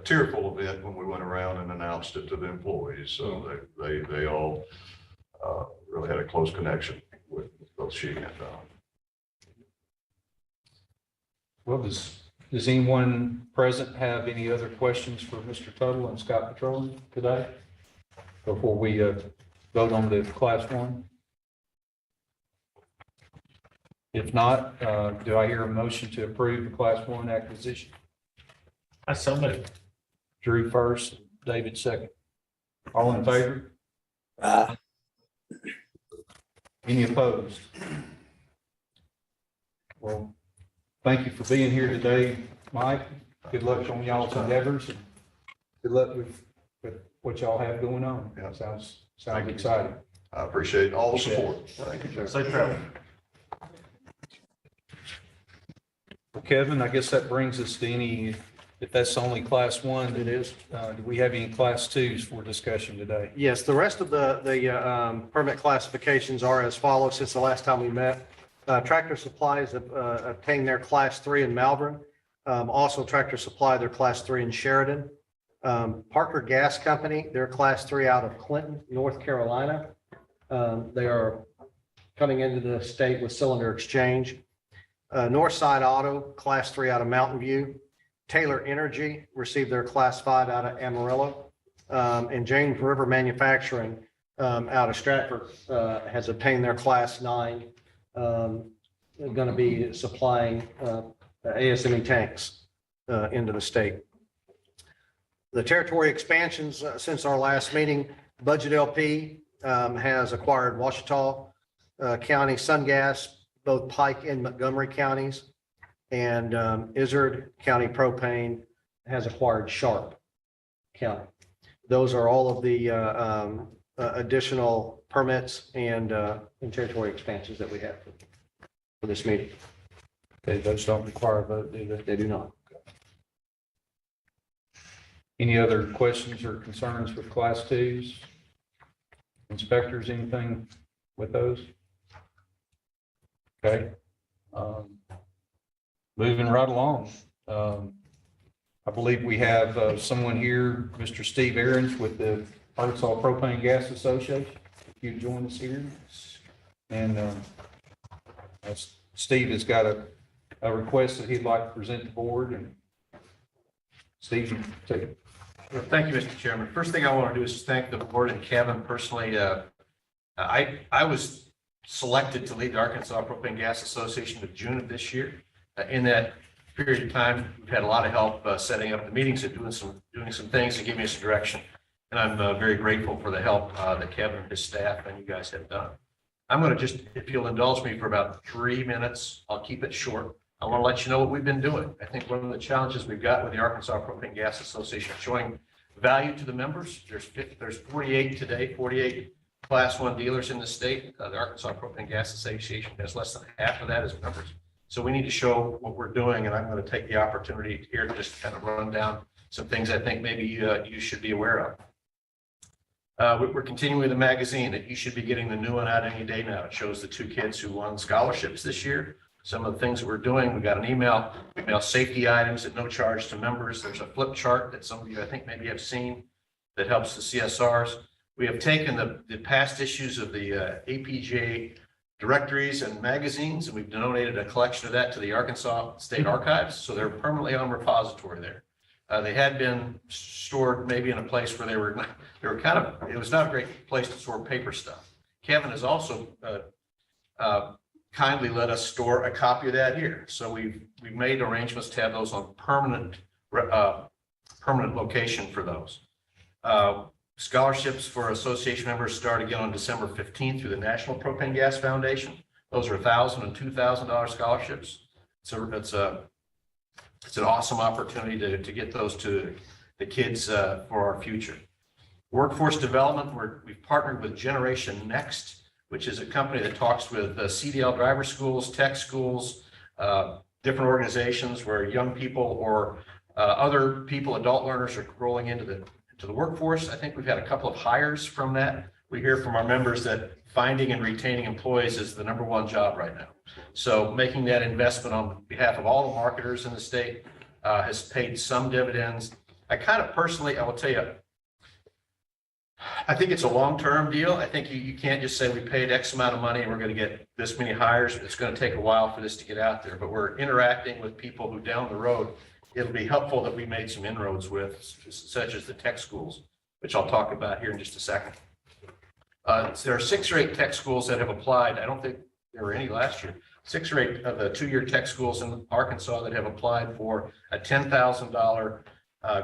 tearful event when we went around and announced it to the employees. So they all really had a close connection with both she and Well, does anyone present have any other questions for Mr. Tuttle and Scott Petroleum today before we vote on the Class 1? If not, do I hear a motion to approve the Class 1 acquisition? I so moved. Drew first, David second. All in favor? Any opposed? Well, thank you for being here today, Mike. Good luck on y'all's endeavors, and good luck with what y'all have going on. Yeah. Sounds exciting. I appreciate all the support. Thank you, Jeff. Safe travel. Well, Kevin, I guess that brings us to any, if that's only Class 1, It is. do we have any Class 2s for discussion today? Yes, the rest of the permit classifications are as follows since the last time we met. Tractor Supplies have obtained their Class 3 in Malvern. Also Tractor Supply, their Class 3 in Sheridan. Parker Gas Company, their Class 3 out of Clinton, North Carolina. They are coming into the state with cylinder exchange. Northside Auto, Class 3 out of Mountain View. Taylor Energy received their Class 5 out of Amarillo. And James River Manufacturing out of Stratford has obtained their Class 9. Going to be supplying ASME tanks into the state. The territory expansions since our last meeting, Budget LP has acquired Ouachita County, SunGas, both Pike and Montgomery counties, and Izard County Propane has acquired Sharp County. Those are all of the additional permits and territory expansions that we have for this meeting. Okay, those don't require a vote, do they? They do not. Any other questions or concerns with Class 2s? Inspectors, anything with those? Okay. Moving right along. I believe we have someone here, Mr. Steve Aarons with the Arkansas Propane Gas Association. If you join us here. And Steve has got a request that he'd like to present to the board. And Steve, you take it. Well, thank you, Mr. Chairman. First thing I want to do is thank the board and Kevin personally. I was selected to lead the Arkansas Propane Gas Association in June of this year. In that period of time, we've had a lot of help setting up the meetings and doing some things to give me some direction. And I'm very grateful for the help that Kevin and his staff and you guys have done. I'm going to just, if you'll indulge me for about 3 minutes, I'll keep it short. I want to let you know what we've been doing. I think one of the challenges we've got with the Arkansas Propane Gas Association is showing value to the members. There's 48 today, 48 Class 1 dealers in the state. The Arkansas Propane Gas Association has less than half of that as members. So we need to show what we're doing, and I'm going to take the opportunity here to just kind of run down some things I think maybe you should be aware of. We're continuing with the magazine that you should be getting the new one out any day now. It shows the 2 kids who won scholarships this year. Some of the things that we're doing, we got an email safety items at no charge to members. There's a flip chart that some of you I think maybe have seen that helps the CSRs. We have taken the past issues of the APJ directories and magazines, and we've donated a collection of that to the Arkansas State Archives. So they're permanently on repository there. They had been stored maybe in a place where they were kind of, it was not a great place to store paper stuff. Kevin has also kindly let us store a copy of that here. So we've made arrangements to have those on permanent location for those. Scholarships for association members start again on December 15th through the National Propane Gas Foundation. Those are $1,000 and $2,000 scholarships. So it's an awesome opportunity to get those to the kids for our future. Workforce development, we've partnered with Generation Next, which is a company that talks with CDL driver schools, tech schools, different organizations where young people or other people, adult learners, are rolling into the workforce. I think we've had a couple of hires from that. We hear from our members that finding and retaining employees is the #1 job right now. So making that investment on behalf of all the marketers in the state has paid some dividends. I kind of personally, I will tell you, I think it's a long-term deal. I think you can't just say we paid X amount of money and we're going to get this many hires. It's going to take a while for this to get out there, but we're interacting with people who down the road, it'll be helpful that we made some inroads with, such as the tech schools, which I'll talk about here in just a second. There are 6 or 8 tech schools that have applied. I don't think there were any last year. 6 or 8 of the 2-year tech schools in Arkansas that have applied for a $10,000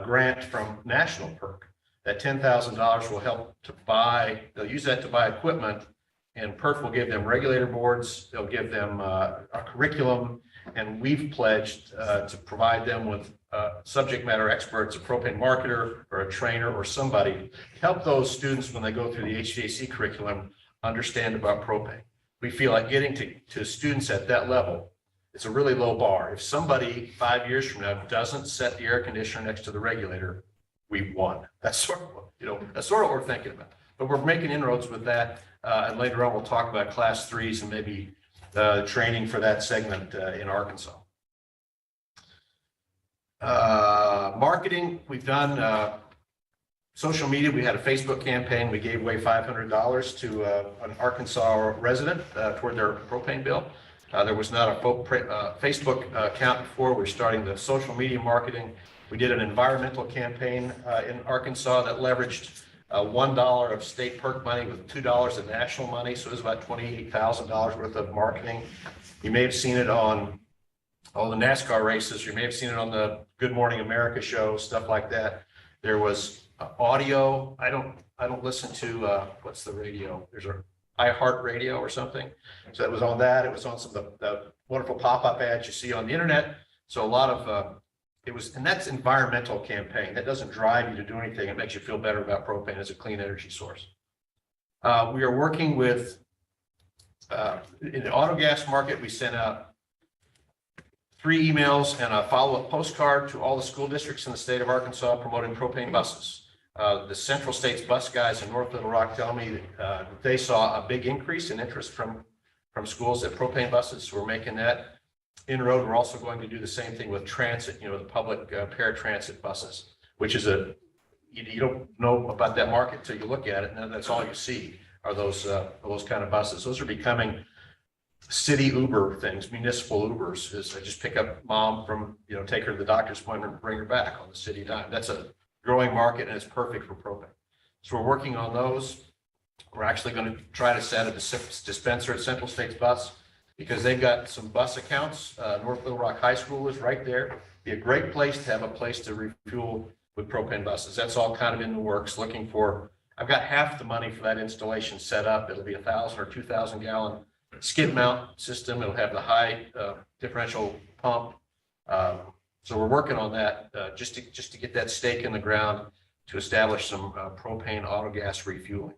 grant from National PERC. That $10,000 will help to buy, they'll use that to buy equipment, and PERC will give them regulator boards, they'll give them a curriculum, and we've pledged to provide them with subject matter experts, a propane marketer or a trainer or somebody to help those students when they go through the HVAC curriculum understand about propane. We feel like getting to students at that level, it's a really low bar. If somebody 5 years from now doesn't set the air conditioner next to the regulator, we've won. That's sort of, that's sort of what we're thinking about. But we're making inroads with that. And later on, we'll talk about class 3s and maybe training for that segment in Arkansas. Marketing, we've done social media. We had a Facebook campaign. We gave away $500 to an Arkansas resident toward their propane bill. There was not a Facebook account before. We're starting the social media marketing. We did an environmental campaign in Arkansas that leveraged $1 of state PERC money with $2 of national money. So it was about $28,000 worth of marketing. You may have seen it on all the NASCAR races. You may have seen it on the Good Morning America show, stuff like that. There was audio. I don't listen to what's the radio? There's a iHeart Radio or something. So that was on that. It was on some of the wonderful pop-up ads you see on the internet. So a lot of it was, and that's environmental campaign. That doesn't drive you to do anything. It makes you feel better about propane as a clean energy source. We are working with, in the auto gas market, we sent out 3 emails and a follow-up postcard to all the school districts in the state of Arkansas promoting propane buses. The Central States bus guys in North Little Rock tell me that they saw a big increase in interest from schools at propane buses. So we're making that inroad. We're also going to do the same thing with transit, the public paratransit buses, which is you don't know about that market until you look at it, and that's all you see are those kind of buses. Those are becoming city Uber things, municipal Ubers. Is I just pick up mom from, take her to the doctor's appointment and bring her back on the city dime. That's a growing market, and it's perfect for propane. So we're working on those. We're actually going to try to set a dispenser at Central States Bus, because they've got some bus accounts. North Little Rock High School is right there. Be a great place to have a place to refuel with propane buses. That's all kind of in the works. Looking for, I've got half the money for that installation set up. It'll be 1,000 or 2,000 gallon skid mount system. It'll have the high differential pump. So we're working on that just to get that stake in the ground to establish some propane auto gas refueling.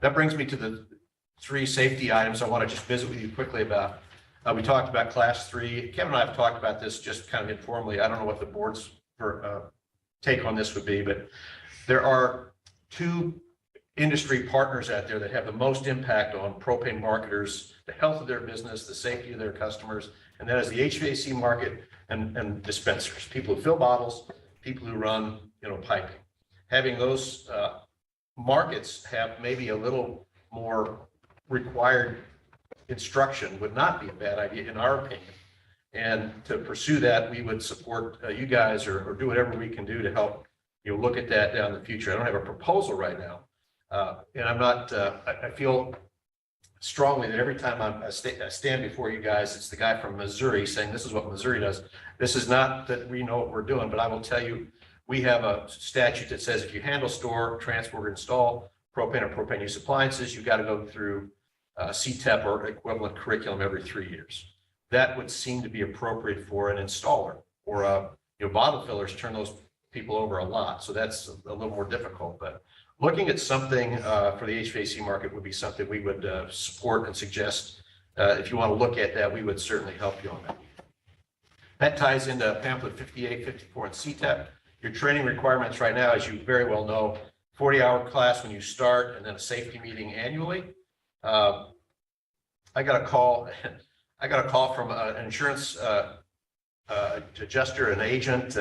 That brings me to the 3 safety items I want to just visit with you quickly about. We talked about class 3. Kevin and I have talked about this just kind of informally. I don't know what the board's take on this would be, but there are 2 industry partners out there that have the most impact on propane marketers, the health of their business, the safety of their customers, and that is the HVAC market and dispensers, people who fill bottles, people who run, piping. Having those markets have maybe a little more required instruction would not be a bad idea, in our opinion. And to pursue that, we would support you guys or do whatever we can do to help look at that down the future. I don't have a proposal right now, and I'm not. I feel strongly that every time I stand before you guys, it's the guy from Missouri saying this is what Missouri does. This is not that we know what we're doing, but I will tell you, we have a statute that says if you handle, store, transport, or install propane or propane use appliances, you've got to go through CTEP or equivalent curriculum every 3 years. That would seem to be appropriate for an installer or bottle fillers turn those people over a lot. So that's a little more difficult, but looking at something for the HVAC market would be something we would support and suggest. If you want to look at that, we would certainly help you on that. That ties into pamphlet 58, 54 and CTEP. Your training requirements right now, as you very well know, 40-hour class when you start and then a safety meeting annually. I got a call from an insurance adjuster, an agent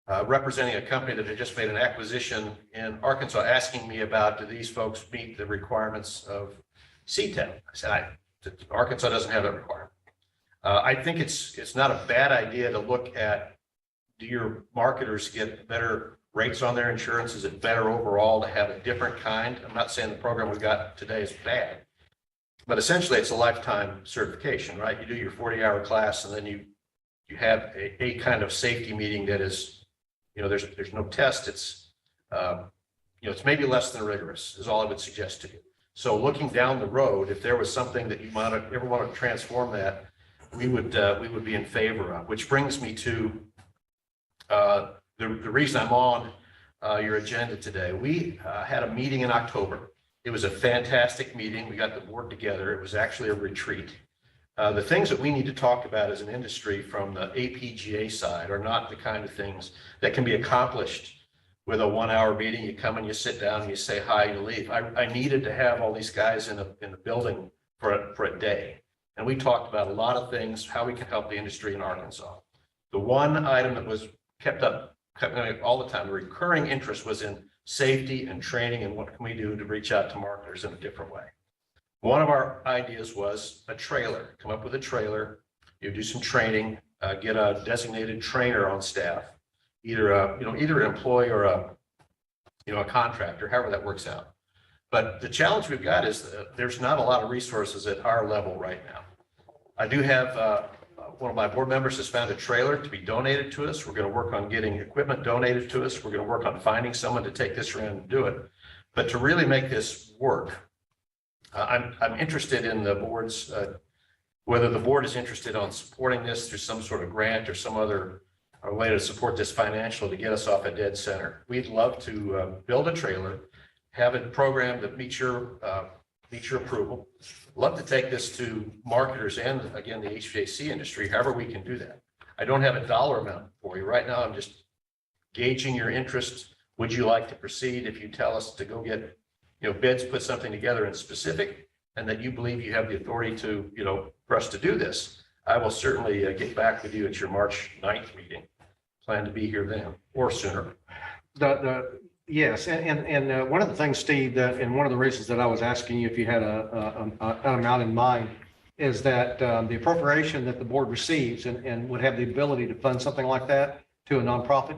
representing a company that had just made an acquisition in Arkansas, asking me about, do these folks meet the requirements of CTEP? I said, Arkansas doesn't have that requirement. I think it's not a bad idea to look at, do your marketers get better rates on their insurance? Is it better overall to have a different kind? I'm not saying the program we got today is bad, but essentially it's a lifetime certification, right? You do your 40-hour class and then you have a kind of safety meeting that is, there's no test. It's, it's maybe less than rigorous is all I would suggest to you. So looking down the road, if there was something that you might ever want to transform that, we would be in favor of, which brings me to the reason I'm on your agenda today. We had a meeting in October. It was a fantastic meeting. We got the board together. It was actually a retreat. The things that we need to talk about as an industry from the APGA side are not the kind of things that can be accomplished with a 1-hour meeting. You come and you sit down and you say hi, you leave. I needed to have all these guys in the building for a day. And we talked about a lot of things, how we can help the industry in Arkansas. The one item that was kept all the time, the recurring interest was in safety and training and what can we do to reach out to marketers in a different way. One of our ideas was a trailer, come up with a trailer, you do some training, get a designated trainer on staff, either an employee or a contractor, however that works out. But the challenge we've got is that there's not a lot of resources at our level right now. I do have one of my board members has found a trailer to be donated to us. We're going to work on getting equipment donated to us. We're going to work on finding someone to take this around and do it. But to really make this work, I'm interested in the board's, whether the board is interested on supporting this through some sort of grant or some other way to support this financial to get us off a dead center. We'd love to build a trailer, have a program that meets your approval. Love to take this to marketers and again, the HVAC industry, however we can do that. I don't have a dollar amount for you right now. I'm just gauging your interest. Would you like to proceed? If you tell us to go get, bids, put something together in specific, and that you believe you have the authority to, for us to do this, I will certainly get back with you at your March 9th meeting. Plan to be here then or sooner. Yes, and one of the things, Steve, and one of the reasons that I was asking you if you had an amount in mind is that the appropriation that the board receives and would have the ability to fund something like that to a nonprofit,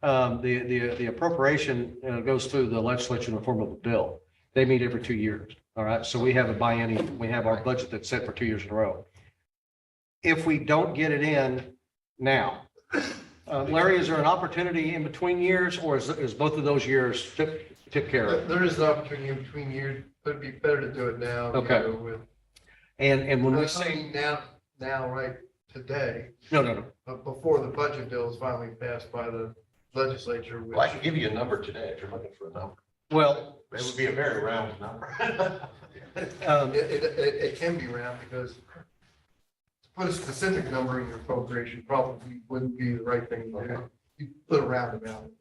the appropriation goes through the legislature in the form of a bill. They meet every 2 years. All right, so we have a biennial. We have our budget that's set for 2 years in a row. If we don't get it in now, Larry, is there an opportunity in between years, or is both of those years took care of? There is an opportunity in between years, but it'd be better to do it now. Okay. And when we say, Now, right today, no, but before the budget bill is finally passed by the legislature. Well, I can give you a number today if you're looking for a number. well, It would be a very round number. It can be round because to put a specific number in your appropriation probably wouldn't be the right thing to do. You put a round amount.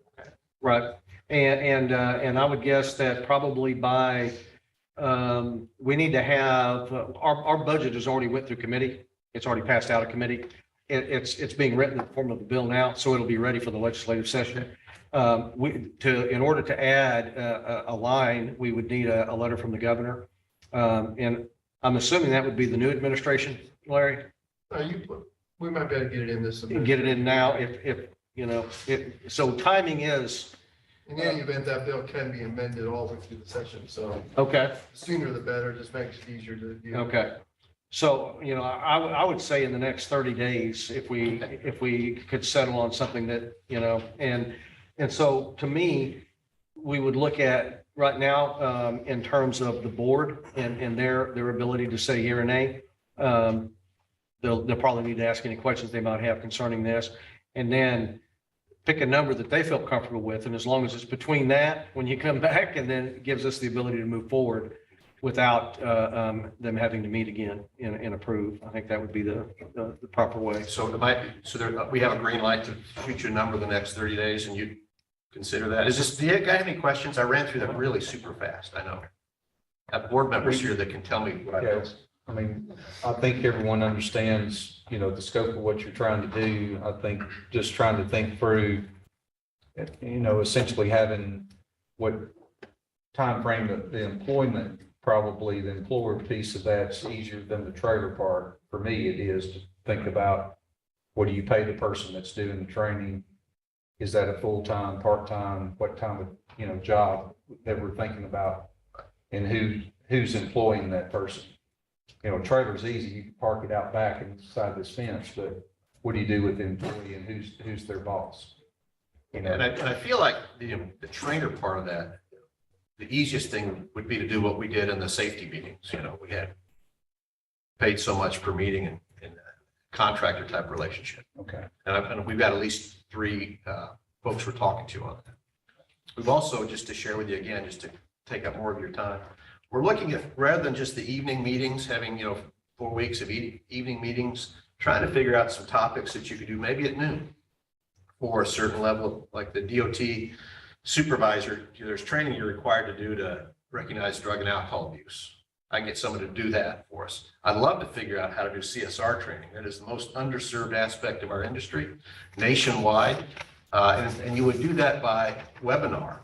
right. And I would guess that probably by, we need to have, our budget has already went through committee. It's already passed out of committee. It's being written in the form of the bill now, so it'll be ready for the legislative session. In order to add a line, we would need a letter from the governor. And I'm assuming that would be the new administration, Larry? We might be able to get it in this. Get it in now so timing is, In any event, that bill can be amended all the way through the session, so okay, the sooner the better, just makes it easier to do. okay. So, I would say in the next 30 days, if we could settle on something that, and so to me, we would look at right now in terms of the board and their ability to say here and nay. They'll probably need to ask any questions they might have concerning this, and then pick a number that they feel comfortable with. And as long as it's between that, when you come back, and then it gives us the ability to move forward without them having to meet again and approve. I think that would be the proper way. So we have a green light to shoot you a number the next 30 days and you consider that. Do you guys have any questions? I ran through them really super fast. I know. I have board members here that can tell me what I know. Yes. I mean, I think everyone understands, the scope of what you're trying to do. I think just trying to think through you know, essentially having what time frame of the employment, probably the employer piece of that's easier than the trailer part. For me, it is to think about, what do you pay the person that's doing the training? Is that a full-time, part-time, what time of, you know, job that we're thinking about? And who's employing that person? You know, a trailer's easy, you can park it out back inside this fence, but what do you do with the employee and who's their boss? You know, And I feel like the trainer part of that, the easiest thing would be to do what we did in the safety meetings. You know, we had paid so much per meeting and contractor type relationship. okay, And we've got at least 3 folks we're talking to on that. We've also, just to share with you again, just to take up more of your time, we're looking at, rather than just the evening meetings, having, 4 weeks of evening meetings, trying to figure out some topics that you could do maybe at noon for a certain level, like the DOT supervisor. There's training you're required to do to recognize drug and alcohol abuse. I can get someone to do that for us. I'd love to figure out how to do CSR training. That is the most underserved aspect of our industry nationwide. And you would do that by webinar.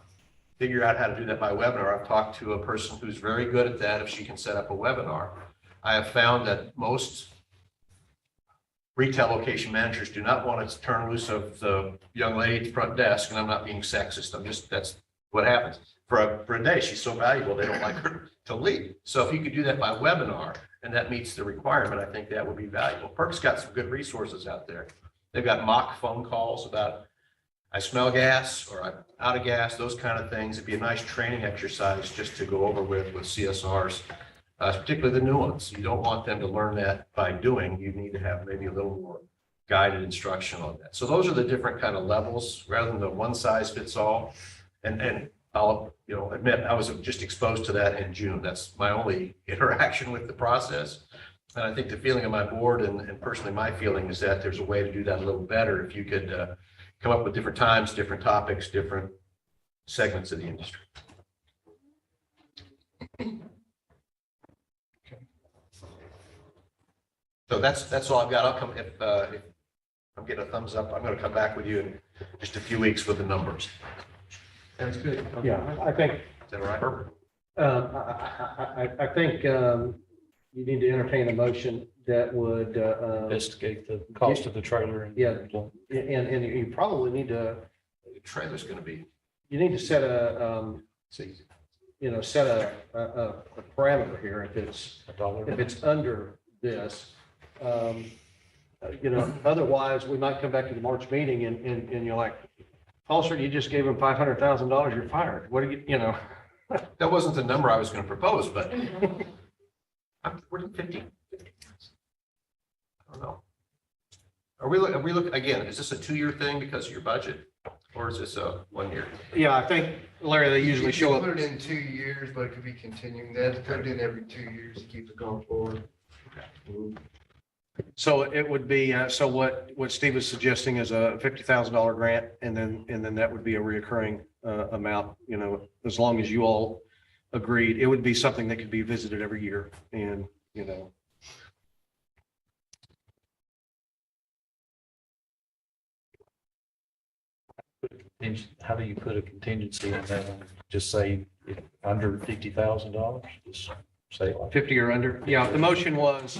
Figure out how to do that by webinar. I've talked to a person who's very good at that if she can set up a webinar. I have found that most retail location managers do not want to turn loose of the young lady at the front desk, and I'm not being sexist. That's what happens. For a day, she's so valuable, they don't like her to leave. So if you could do that by webinar, and that meets the requirement, I think that would be valuable. PERC's got some good resources out there. They've got mock phone calls about, I smell gas, or I'm out of gas, those kind of things. It'd be a nice training exercise just to go over with CSRs, particularly the new ones. You don't want them to learn that by doing. You need to have maybe a little more guided instruction on that. So those are the different kind of levels, rather than the one size fits all. And I'll admit, I was just exposed to that in June. That's my only interaction with the process. And I think the feeling of my board and personally my feeling is that there's a way to do that a little better if you could come up with different times, different topics, different segments of the industry. So that's all I've got. I'll come if I'm getting a thumbs up. I'm going to come back with you in just a few weeks with the numbers. That's good. Yeah, I think, Is that all right? Perfect. I think you need to entertain a motion that would, Investigate the cost of the trailer and. Yeah. and you probably need to, The trailer's going to be, you need to set it's easy. set a parameter here. If it's under this, otherwise we might come back to the March meeting and you're like, Paulson, you just gave him $500,000, you're fired. What do you know? That wasn't the number I was going to propose, but we're at 50. I don't know. Are we looking, again, is this a 2-year thing because of your budget? Or is this a 1 year? Yeah, I think, Larry, they usually show up. Put it in 2 years, but it could be continuing. They have to put it in every 2 years to keep it going forward. So it would be, so what Steve was suggesting is a $50,000 grant, and then that would be a reoccurring amount, as long as you all agreed. It would be something that could be visited every year, and, How do you put a contingency on that? Just say if under $50,000, just say it like. 50 or under. Yeah, the motion was,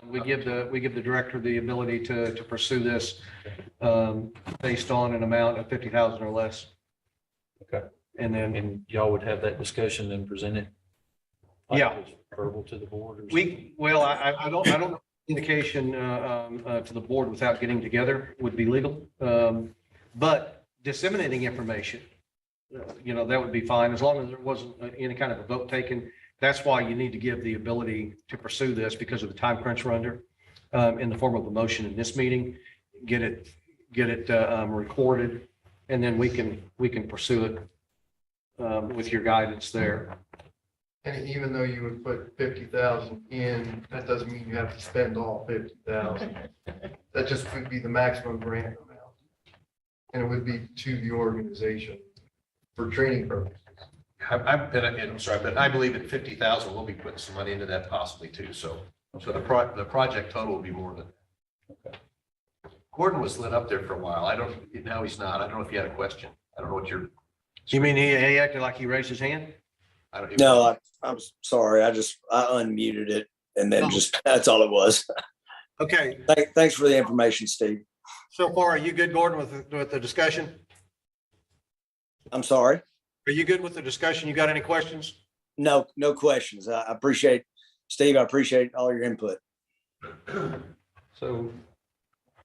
we give the director the ability to pursue this based on an amount of 50,000 or less. Okay. And then And y'all would have that discussion and present it? Yeah. Verbal to the board or something? I don't know indication to the board without getting together would be legal. But disseminating information, that would be fine as long as there wasn't any kind of a vote taken. That's why you need to give the ability to pursue this because of the time crunch we're under in the form of a motion in this meeting, get it recorded, and then we can pursue it with your guidance there. And even though you would put 50,000 in, that doesn't mean you have to spend all 50,000. That just would be the maximum grant amount. And it would be to the organization for training purposes. I'm sorry, but I believe at 50,000, we'll be putting some money into that possibly too. So the project total will be more than that. Okay. Gordon was lit up there for a while. Now he's not. I don't know if you had a question. I don't know what you're. You mean he acted like he raised his hand? I don't. No, I'm sorry. I unmuted it and then that's all it was. Okay, Thanks for the information, Steve. so far, are you good, Gordon, with the discussion? I'm sorry. Are you good with the discussion? You got any questions? No questions. I appreciate, Steve, I appreciate all your input. So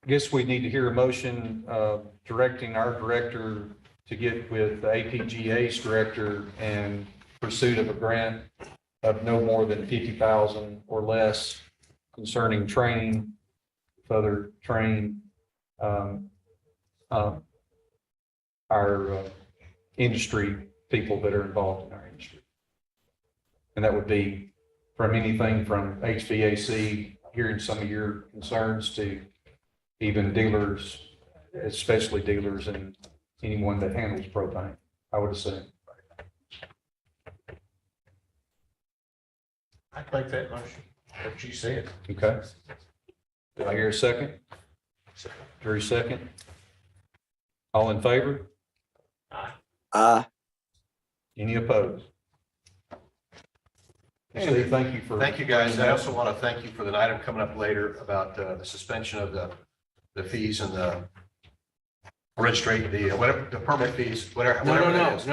I guess we need to hear a motion directing our director to get with the APGA's director in pursuit of a grant of no more than 50,000 or less concerning training, further train our industry people that are involved in our industry. And that would be from anything from HVAC, hearing some of your concerns, to even dealers, especially dealers and anyone that handles propane, I would assume. I like that motion, what you said. Okay. Do I hear a second? Drew, second. All in favor? Any opposed? Steve, thank you for. Thank you, guys. I also want to thank you for the item coming up later about the suspension of the fees and the registration, whatever, the permit fees, whatever. No. It is.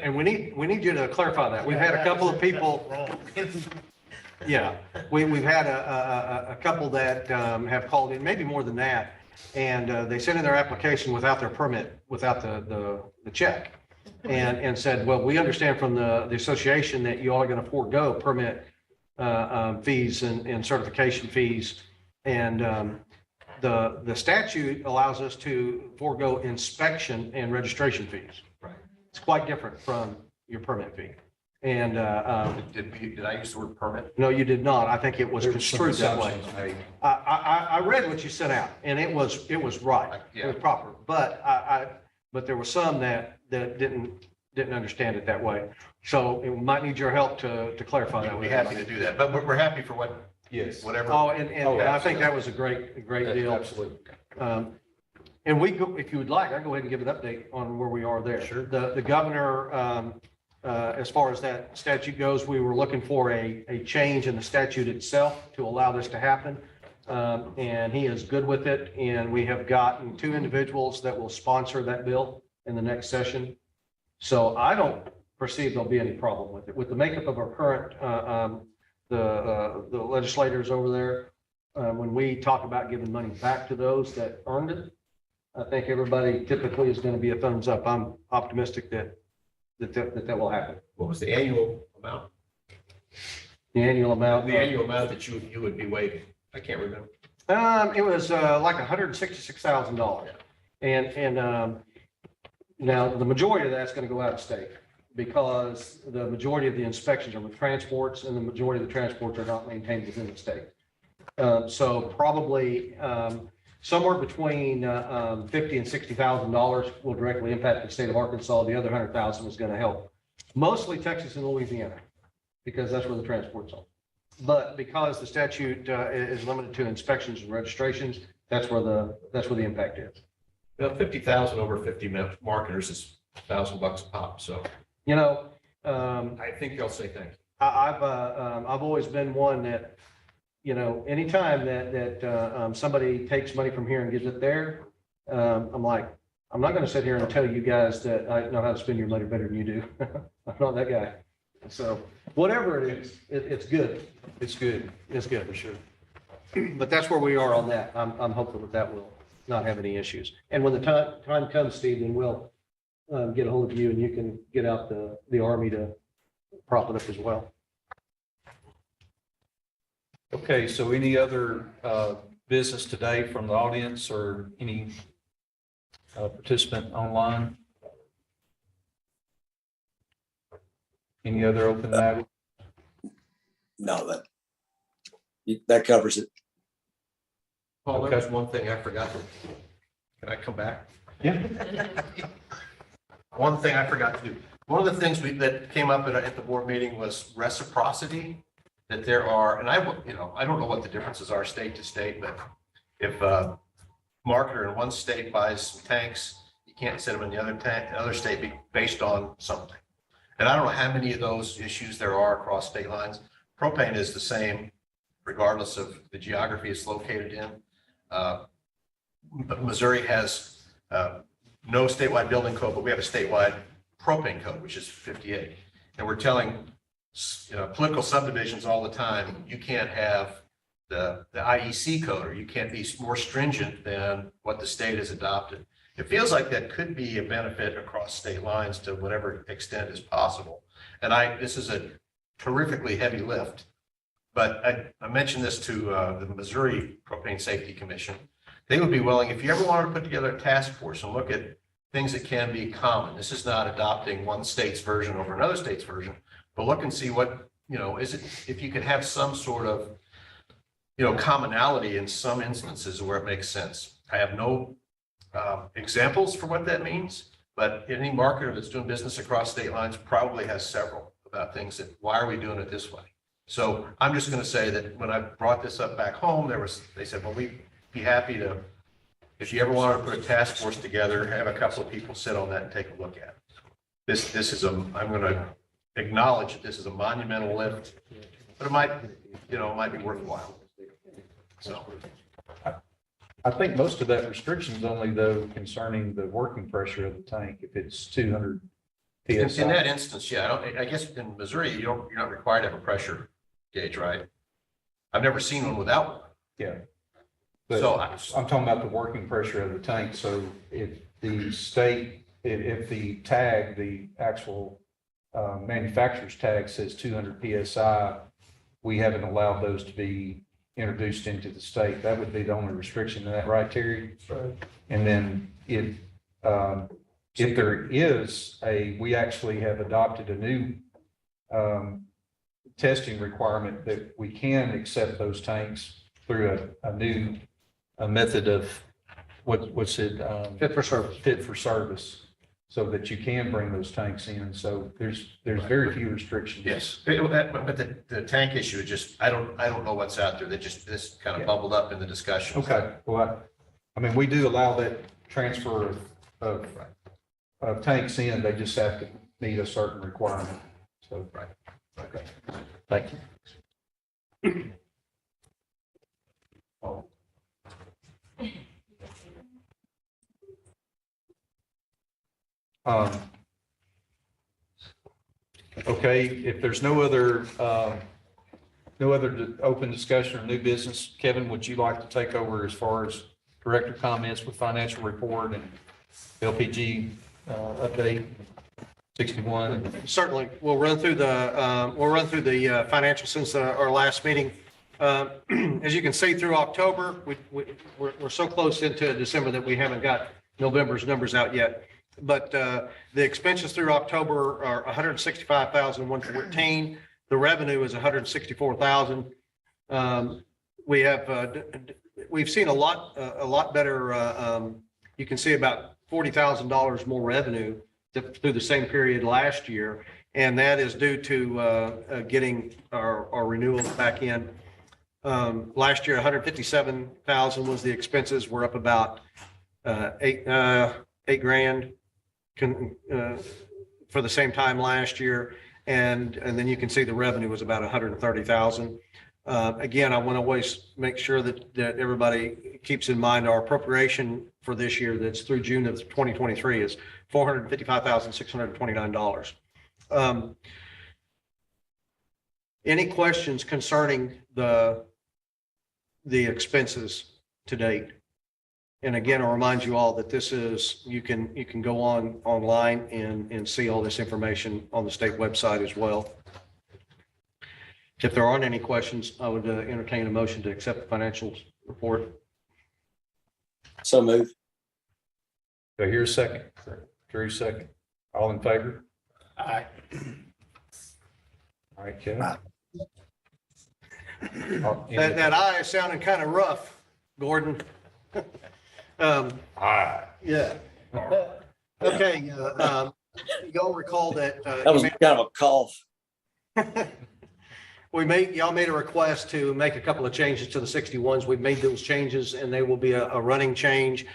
And we need you to clarify that. We've had a couple of people. Yeah, we've had a couple that have called in, maybe more than that. And they sent in their application without their permit, without the check. And said, well, we understand from the association that you all are going to forego permit fees and certification fees. And the statute allows us to forego inspection and registration fees. Right. It's quite different from your permit fee. And Did I use the word permit? no, you did not. I think it was There were some construed that way. assumptions made. I read what you sent out, and it was right. It was proper. But but there were some that didn't understand it that way. So it might need your help to clarify that. We'd be happy to do that, but we're happy for Yes. whatever. Oh, and I think that was a great deal. Absolutely. And if you would like, I'll go ahead and give an update on where we are there. Sure. The governor, as far as that statute goes, we were looking for a change in the statute itself to allow this to happen. And he is good with it. And we have gotten 2 individuals that will sponsor that bill in the next session. So I don't perceive there'll be any problem with it. With the makeup of our current, the legislators over there, when we talk about giving money back to those that earned it, I think everybody typically is going to be a thumbs up. I'm optimistic that will happen. What was the annual amount? The annual amount. The annual amount that you would be waiving? I can't remember. It was like $166,000. And now the majority of that's going to go out of state because the majority of the inspections are with transports and the majority of the transports are not maintained within the state. So probably somewhere between $50,000 and $60,000 will directly impact the state of Arkansas. The other $100,000 is going to help mostly Texas and Louisiana because that's where the transports are. But because the statute is limited to inspections and registrations, that's where the impact is. Well, 50,000 over 50 marketers is $1,000 a pop. So, I think they'll say thank you. I've always been one that, anytime that somebody takes money from here and gives it there, I'm like, I'm not going to sit here and tell you guys that I know how to spend your money better than you do. I'm not that guy. So whatever it is, it's good. It's good. It's good for sure. But that's where we are on that. I'm hopeful that will not have any issues. And when the time comes, Steve, then we'll get a hold of you and you can get out the Army to prop it up as well. Okay, so any other business today from the audience or any participant online? Any other open matter? No, that covers it. Paul, Okay. there's one thing I forgot. Can I come back? Yeah. One thing I forgot to do. One of the things that came up at the board meeting was reciprocity. That there are, and I don't know what the differences are state to state, but if a marketer in one state buys some tanks, can't send them in the other state based on something. And I don't know how many of those issues there are across state lines. Propane is the same regardless of the geography it's located in. But Missouri has no statewide building code, but we have a statewide propane code, which is 58. And we're telling political subdivisions all the time, you can't have the IEC code, or you can't be more stringent than what the state has adopted. It feels like that could be a benefit across state lines to whatever extent is possible. And this is a terrifically heavy lift, but I mentioned this to the Missouri Propane Safety Commission. They would be willing, if you ever wanted to put together a task force and look at things that can be common. This is not adopting one state's version over another state's version, but look and see what, is it, if you could have some sort of, commonality in some instances where it makes sense. I have no examples for what that means, but any marketer that's doing business across state lines probably has several about things that, why are we doing it this way? So I'm just going to say that when I brought this up back home, they said, well, we'd be happy to, if you ever wanted to put a task force together, have a couple of people sit on that and take a look at it. I'm going to acknowledge that this is a monumental lift, but it might be worthwhile. So. I think most of that restriction's only though concerning the working pressure of the tank. If it's 200 PSI. In that instance, yeah, I guess in Missouri, you're not required to have a pressure gauge, right? I've never seen one without one. Yeah. But So I'm talking about the working pressure of the tank. So if the state, if the tag, the actual manufacturer's tag says 200 PSI, we haven't allowed those to be introduced into the state. That would be the only restriction. Is that right, Terry? Right. And then if there is we actually have adopted a new testing requirement that we can accept those tanks through a new method of what's it? Fit for service. Fit for service, so that you can bring those tanks in. So there's very few restrictions. yes, but the tank issue is just, I don't know what's out there. This kind of bubbled up in the discussion. Okay, well, I mean, we do allow that transfer of tanks in. They just have to meet a certain requirement. So, Right. Okay. Thank you. Okay, if there's no other open discussion or new business, Kevin, would you like to take over as far as director comments with financial report and LPG update 61? Certainly, we'll run through the financial since our last meeting. As you can see through October, we're so close into December that we haven't got November's numbers out yet. But the expenses through October are 165,114. The revenue is 164,000. We've seen a lot better. You can see about $40,000 more revenue through the same period last year, and that is due to getting our renewals back in. Last year, 157,000 was the expenses. We're up about $8,000 for the same time last year, and then you can see the revenue was about 130,000. Again, I want to always make sure that everybody keeps in mind our appropriation for this year that's through June of 2023 is $455,629. Any questions concerning the expenses to date? And again, I'll remind you all that this is, you can go online and see all this information on the state website as well. If there aren't any questions, I would entertain a motion to accept the financial report. So move. Do I hear a second? Drew, second. All in favor? Aye. All right, Kevin. That I is sounding kind of rough, Gordon. Yeah. Okay, y'all recall that. That was kind of a cough. Y'all made a request to make a couple of changes to the 61s. We've made those changes and they will be a running change.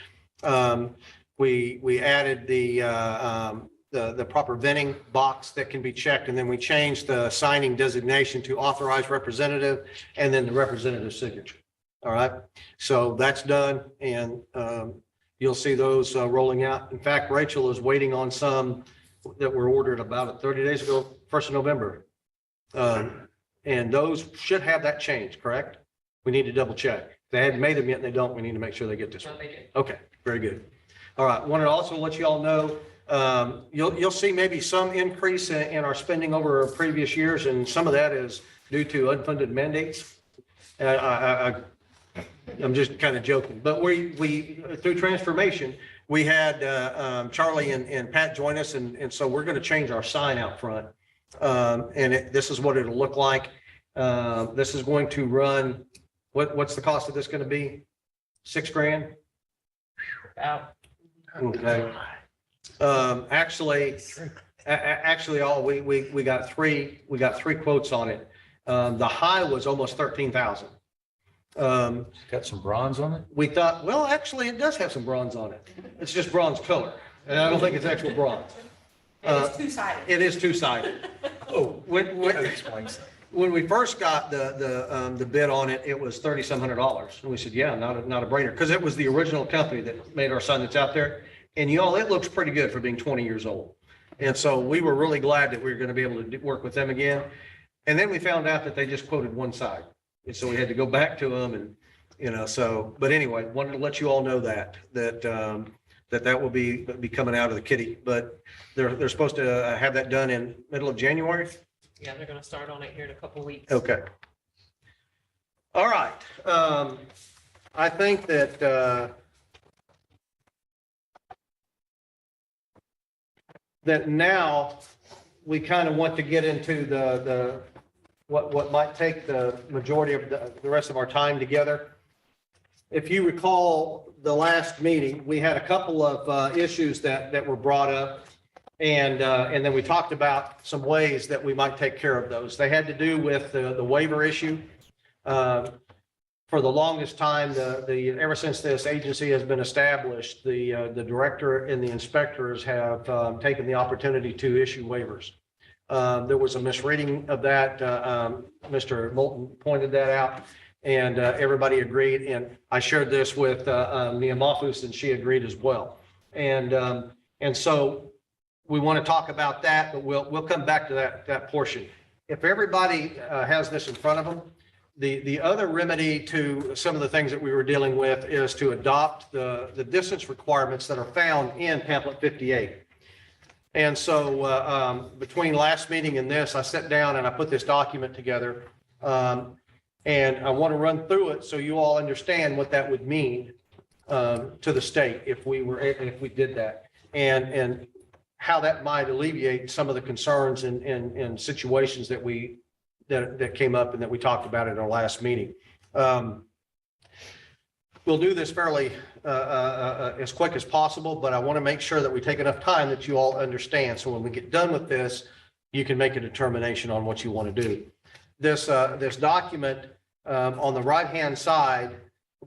We added the proper venting box that can be checked, and then we changed the signing designation to authorized representative and then the representative signature. All right, so that's done, and you'll see those rolling out. In fact, Rachel is waiting on some that were ordered about 30 days ago, 1st of November. And those should have that change, correct? We need to double check. They hadn't made them yet and they don't. We need to make sure they get this one. Okay, very good. All right, wanted to also let you all know, you'll see maybe some increase in our spending over previous years, and some of that is due to unfunded mandates. I'm just kind of joking, but we through transformation, we had Charlie and Pat join us, and so we're going to change our sign out front. And this is what it'll look like. This is going to run, what's the cost of this going to be? $6,000? Okay. Actually, we got three quotes on it. The high was almost 13,000. Got some bronze on it? We thought, well, actually, it does have some bronze on it. It's just bronze color, and I don't think it's actual bronze. It's two-sided. It is two-sided. Oh, When explains that. when we first got the bid on it, it was $3,700. And we said, yeah, not a brainer, because it was the original company that made our sign that's out there. And y'all, it looks pretty good for being 20 years old. And so we were really glad that we were going to be able to work with them again. And then we found out that they just quoted one side. And so we had to go back to them and, so, but anyway, wanted to let you all know that will be coming out of the kitty, but they're supposed to have that done in middle of January. Yeah, they're gonna start on it here in a couple weeks. Okay. All right. I think that now we kind of want to get into what might take the majority of the rest of our time together. If you recall the last meeting, we had a couple of issues that were brought up. And then we talked about some ways that we might take care of those. They had to do with the waiver issue. For the longest time, ever since this agency has been established, the director and the inspectors have taken the opportunity to issue waivers. There was a misreading of that. Mr. Moulton pointed that out, and everybody agreed. And I shared this with Mia Mafus, and she agreed as well. And so we want to talk about that, but we'll come back to that portion. If everybody has this in front of them, the other remedy to some of the things that we were dealing with is to adopt the distance requirements that are found in pamphlet 58. And so between last meeting and this, I sat down and I put this document together. And I want to run through it so you all understand what that would mean to the state if we did that, and how that might alleviate some of the concerns and situations that came up and that we talked about at our last meeting. We'll do this fairly as quick as possible, but I want to make sure that we take enough time that you all understand. So when we get done with this, you can make a determination on what you want to do. This document on the right-hand side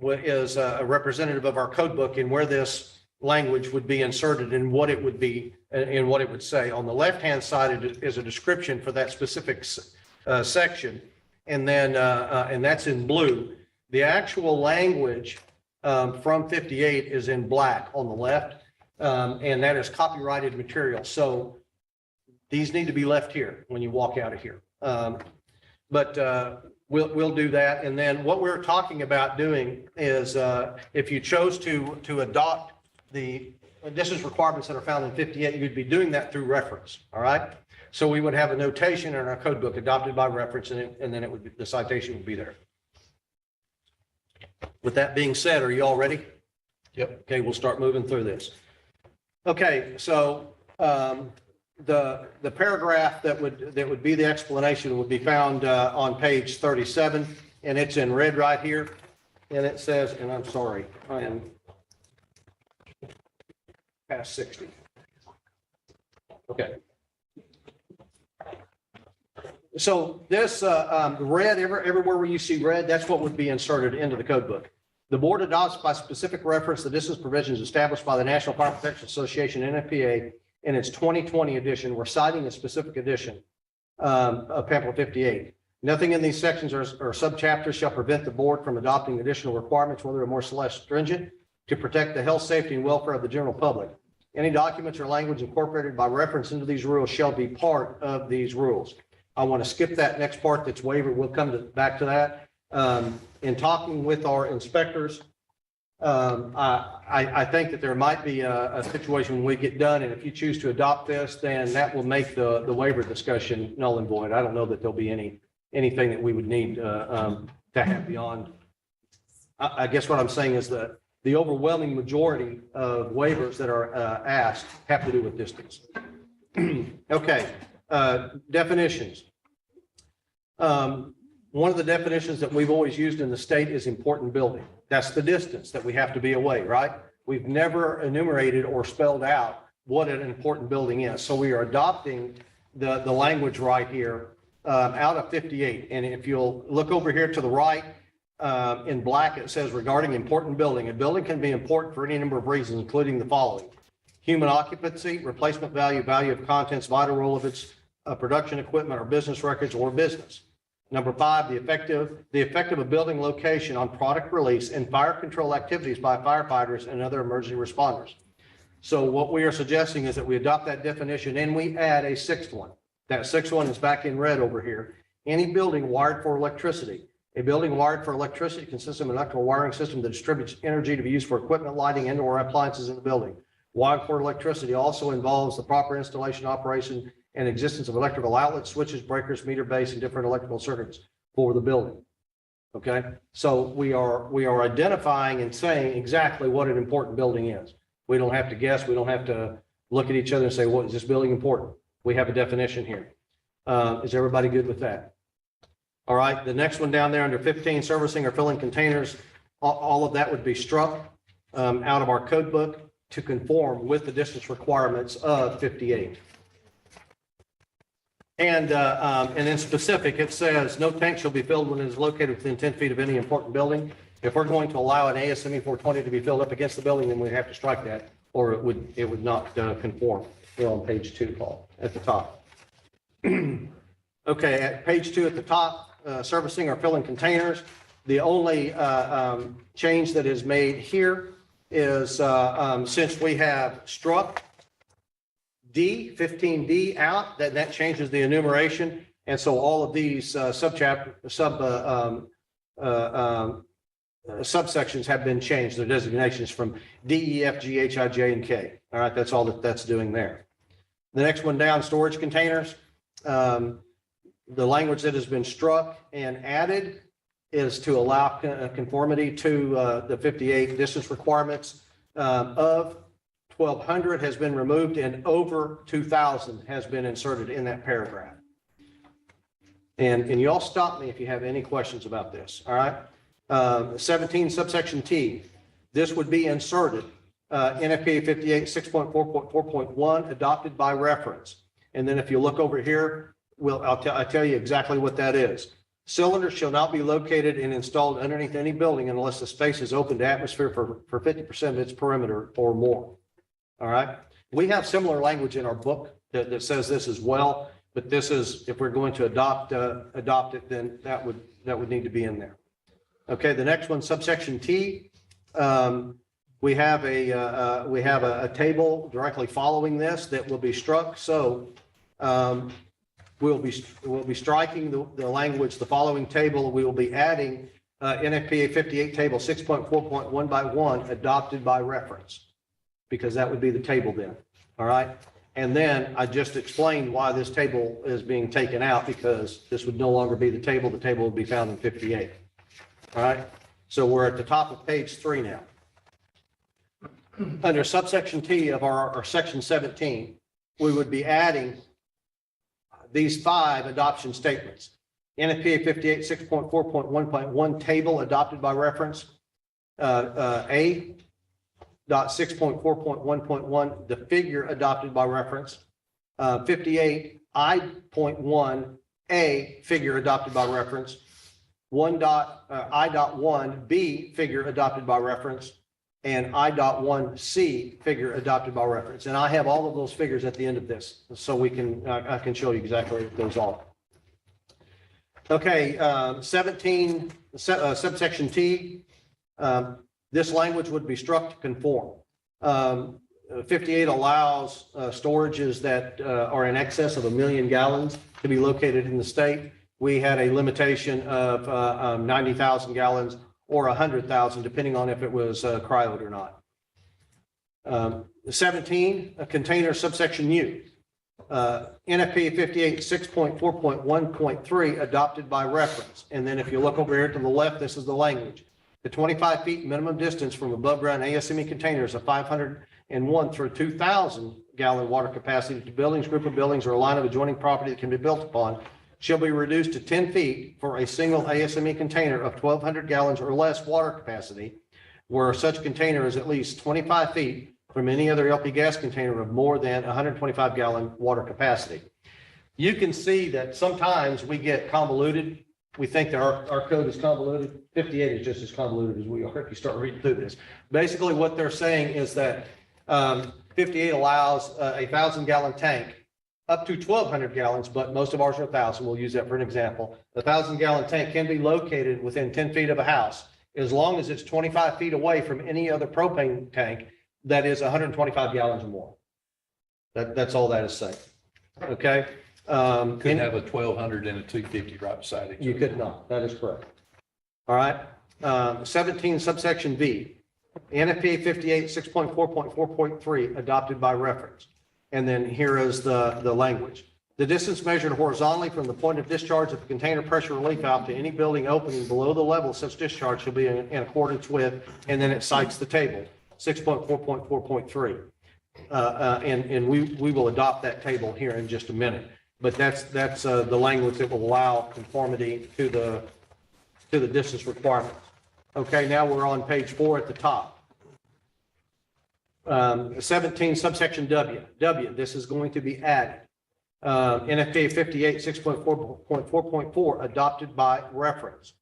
is a representative of our code book and where this language would be inserted and what it would be and what it would say. On the left-hand side is a description for that specific section, and then and that's in blue. The actual language from 58 is in black on the left, and that is copyrighted material. So these need to be left here when you walk out of here. But we'll do that. And then what we're talking about doing is if you chose to adopt the distance requirements that are found in 58, you'd be doing that through reference. All right. So we would have a notation in our code book adopted by reference, and then it would be, the citation would be there. With that being said, are you all ready? Yep. Okay, we'll start moving through this. Okay, so the paragraph that would be the explanation would be found on page 37, and it's in red right here. And it says, and I'm sorry, I am past 60. Okay. So this red, everywhere where you see red, that's what would be inserted into the code book. The board adopts by specific reference the distance provisions established by the National Fire Protection Association, NFPA, in its 2020 edition. We're citing a specific edition of pamphlet 58. Nothing in these sections or subchapters shall prevent the board from adopting additional requirements, whether or more stringent, to protect the health, safety, and welfare of the general public. Any documents or language incorporated by reference into these rules shall be part of these rules. I want to skip that next part that's waiver. We'll come back to that. In talking with our inspectors, I think that there might be a situation when we get done, and if you choose to adopt this, then that will make the waiver discussion null and void. I don't know that there'll be anything that we would need to have beyond. I guess what I'm saying is that the overwhelming majority of waivers that are asked have to do with distance. Okay, definitions. One of the definitions that we've always used in the state is important building. That's the distance that we have to be away, right? We've never enumerated or spelled out what an important building is. So we are adopting the language right here out of 58. And if you'll look over here to the right, in black, it says regarding important building. A building can be important for any number of reasons, including the following: human occupancy, replacement value, value of contents, vital role of its production equipment or business records or business. Number 5, the effect of a building location on product release and fire control activities by firefighters and other emergency responders. So what we are suggesting is that we adopt that definition and we add a sixth one. That sixth one is back in red over here. Any building wired for electricity. A building wired for electricity consists of an electrical wiring system that distributes energy to be used for equipment, lighting, and/or appliances in the building. Wired for electricity also involves the proper installation, operation, and existence of electrical outlets, switches, breakers, meter base, and different electrical circuits for the building. Okay, so we are identifying and saying exactly what an important building is. We don't have to guess. We don't have to look at each other and say, "What is this building important?" We have a definition here. Is everybody good with that? All right, the next one down there under 15, servicing or filling containers, all of that would be struck out of our code book to conform with the distance requirements of 58. And in specific, it says no tank shall be filled when it is located within 10 feet of any important building. If we're going to allow an ASME 420 to be filled up against the building, then we have to strike that, or it would not conform. We're on page 2, Paul, at the top. Okay, at page 2 at the top, servicing or filling containers. The only change that is made here is since we have struck D, 15D out, that changes the enumeration. And so all of these subsections have been changed, their designations from D, E, F, G, H, I, J, and K. All right, that's all that's doing there. The next one down, storage containers. The language that has been struck and added is to allow conformity to the 58 distance requirements of 1,200 has been removed and over 2,000 has been inserted in that paragraph. And you all stop me if you have any questions about this, all right? 17 subsection T, this would be inserted, NFPA 58 6.4.4.1 adopted by reference. And then if you look over here, I'll tell you exactly what that is. Cylinders shall not be located and installed underneath any building unless the space is open to atmosphere for 50% of its perimeter or more. All right. We have similar language in our book that says this as well, but this is, if we're going to adopt it, then that would need to be in there. Okay. The next one, subsection T. We have a table directly following this that will be struck. So we'll be striking the language, the following table. We will be adding NFPA 58 table 6.4.1 by 1 adopted by reference, because that would be the table then. All right. And then I just explained why this table is being taken out, because this would no longer be the table. The table would be found in 58. All right. So we're at the top of page 3 now. Under subsection T of our section 17, we would be adding these 5 adoption statements. NFPA 58 6.4.1.1 table adopted by reference. A. 6.4.1.1, the figure adopted by reference. 58 I.1 A figure adopted by reference. I.1B figure adopted by reference, and I.1C figure adopted by reference. And I have all of those figures at the end of this, so we can, I can show you exactly what those are. Okay, 17, subsection T, this language would be struck to conform. 58 allows storages that are in excess of 1 million gallons to be located in the state. We had a limitation of 90,000 gallons or 100,000, depending on if it was cryoed or not. 17, a container subsection U. NFPA 58 6.4.1.3 adopted by reference. And then if you look over here to the left, this is the language. The 25 feet minimum distance from above ground ASME containers of 501 through 2,000 gallon water capacity to buildings, group of buildings, or a line of adjoining property that can be built upon shall be reduced to 10 feet for a single ASME container of 1,200 gallons or less water capacity, where such container is at least 25 feet from any other LP gas container of more than 125 gallon water capacity. You can see that sometimes we get convoluted. We think that our code is convoluted. 58 is just as convoluted as we are if you start reading through this. Basically, what they're saying is that 58 allows a 1,000 gallon tank up to 1,200 gallons, but most of ours are 1,000. We'll use that for an example. The 1,000 gallon tank can be located within 10 feet of a house as long as it's 25 feet away from any other propane tank that is 125 gallons or more. That's all that is saying. Okay. Couldn't have a 1,200 and a 250 right beside each other. You could not. That is correct. All right. 17 subsection V. NFPA 58 6.4.4.3 adopted by reference. And then here is the language. The distance measured horizontally from the point of discharge of the container pressure relief valve to any building opening below the level of such discharge shall be in accordance with, and then it cites the table, 6.4.4.3. And we will adopt that table here in just a minute. But that's the language that will allow conformity to the distance requirements. Okay, now we're on page 4 at the top. 17 subsection W. This is going to be added. NFPA 58 6.4.4.4 adopted by reference.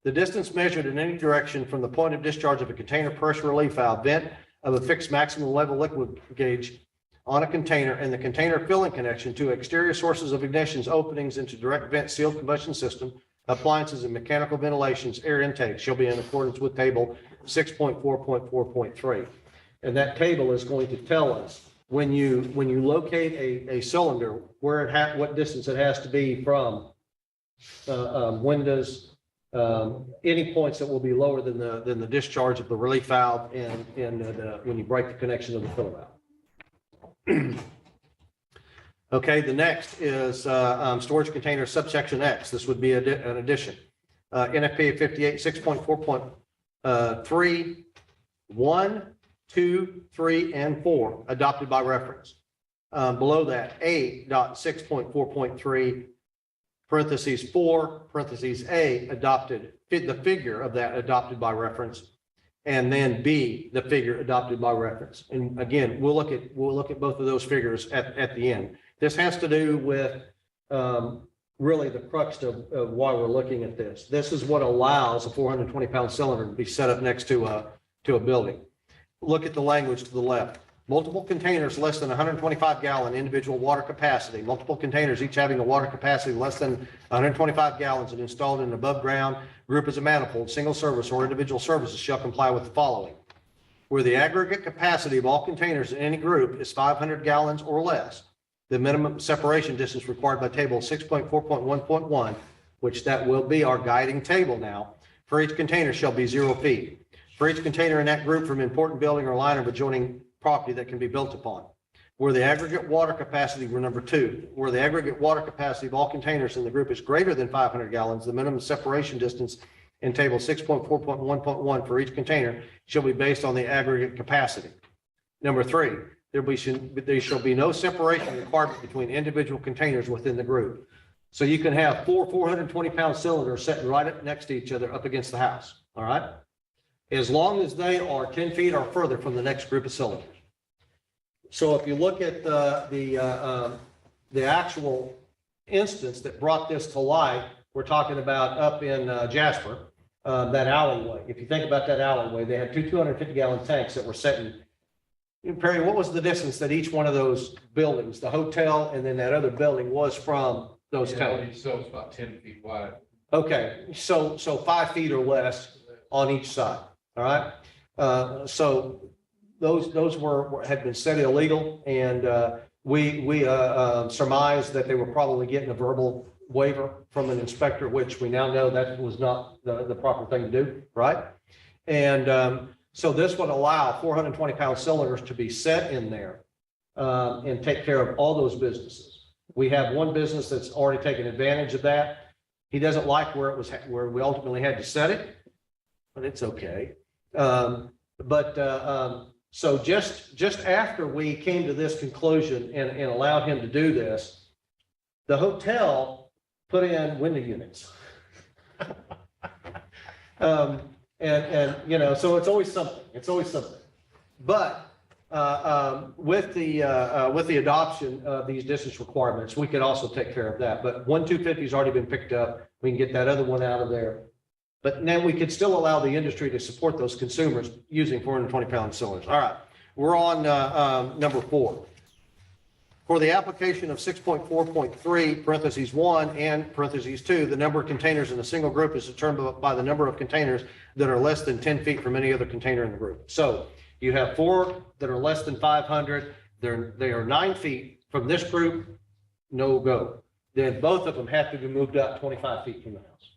The distance measured in any direction from the point of discharge of a container pressure relief valve vent of a fixed maximum level liquid gauge on a container and the container filling connection to exterior sources of ignitions, openings into direct vent sealed combustion system, appliances and mechanical ventilations, air intake shall be in accordance with table 6.4.4.3. And that table is going to tell us when you locate a cylinder, where what distance it has to be from windows, any points that will be lower than the discharge of the relief valve and when you break the connection of the filler valve. Okay, the next is storage container subsection X. This would be an addition. NFPA 58 6.4.3, 1, 2, 3, and 4 adopted by reference. Below that, A.6.4.3 parentheses 4 parentheses A adopted, the figure of that adopted by reference, and then B, the figure adopted by reference. And again, we'll look at both of those figures at the end. This has to do with really the crux of why we're looking at this. This is what allows a 420-pound cylinder to be set up next to a building. Look at the language to the left. Multiple containers less than 125 gallon individual water capacity, multiple containers each having a water capacity less than 125 gallons and installed in an above ground group as a manifold, single service or individual services shall comply with the following. Where the aggregate capacity of all containers in any group is 500 gallons or less, the minimum separation distance required by table 6.4.1.1, which that will be our guiding table now, for each container shall be 0 feet. For each container in that group from important building or line of adjoining property that can be built upon. Where the aggregate water capacity, we're number 2, where the aggregate water capacity of all containers in the group is greater than 500 gallons, the minimum separation distance in table 6.4.1.1 for each container shall be based on the aggregate capacity. Number 3, there shall be no separation requirement between individual containers within the group. So you can have 4 420-pound cylinders sitting right up next to each other up against the house, all right? As long as they are 10 feet or further from the next group of cylinders. So if you look at the actual instance that brought this to light, we're talking about up in Jasper, that alleyway. If you think about that alleyway, they had two 250-gallon tanks that were setting. Perry, what was the distance that each one of those buildings, the hotel and then that other building, was from those tanks? So it's about 10 feet wide. Okay, so 5 feet or less on each side, all right? So those had been set illegal, and we surmised that they were probably getting a verbal waiver from an inspector, which we now know that was not the proper thing to do, right? And so this would allow 420-pound cylinders to be set in there and take care of all those businesses. We have one business that's already taken advantage of that. He doesn't like where we ultimately had to set it, but it's okay. So just after we came to this conclusion and allowed him to do this, the hotel put in window units. So it's always something. But with the adoption of these distance requirements, we could also take care of that. But 250 has already been picked up. We can get that other one out of there. But then we could still allow the industry to support those consumers using 420-pound cylinders. All right, we're on number 4. For the application of 6.4.3, parentheses 1 and parentheses 2, the number of containers in a single group is determined by the number of containers that are less than 10 feet from any other container in the group. So you have 4 that are less than 500. They are 9 feet from this group, no go. Then both of them have to be moved up 25 feet from the house,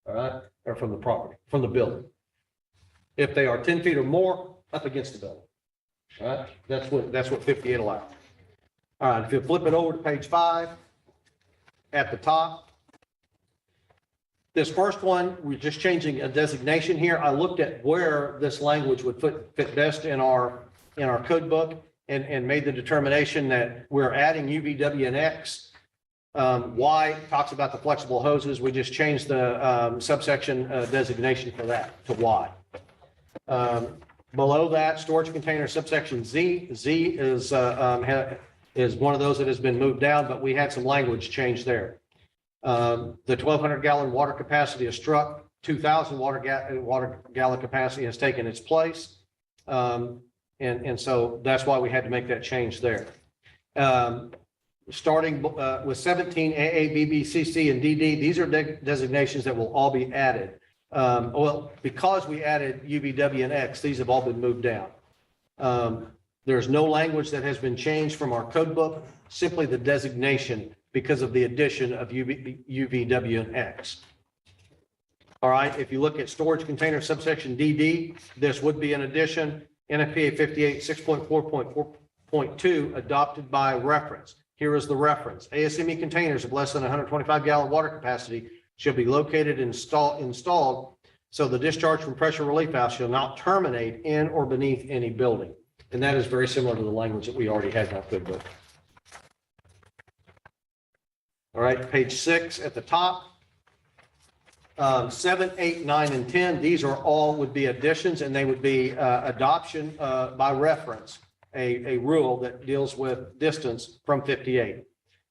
all right, or from the property, from the building. If they are 10 feet or more, up against the building, all right? That's what 58 allows. All right, if you flip it over to page 5, at the top, this first one, we're just changing a designation here. I looked at where this language would fit best in our code book and made the determination that we're adding UVW and X. Y talks about the flexible hoses. We just changed the subsection designation for that to Y. Below that, storage container subsection Z. Z is one of those that has been moved down, but we had some language change there. The 1,200-gallon water capacity is struck. 2,000 water gallon capacity has taken its place. And so that's why we had to make that change there. Starting with 17, AA, BB, CC, and DD, these are designations that will all be added. Because we added UVW and X, these have all been moved down. There's no language that has been changed from our code book, simply the designation because of the addition of UVW and X. All right, if you look at storage container subsection DD, this would be an addition. NFPA 58 6.4.4.2 adopted by reference. Here is the reference. ASME containers of less than 125-gallon water capacity shall be located and installed so the discharge from pressure relief valve shall not terminate in or beneath any building. And that is very similar to the language that we already had in our code book. All right, page 6 at the top. 7, 8, 9, and 10, these are all would be additions, and they would be adoption by reference, a rule that deals with distance from 58.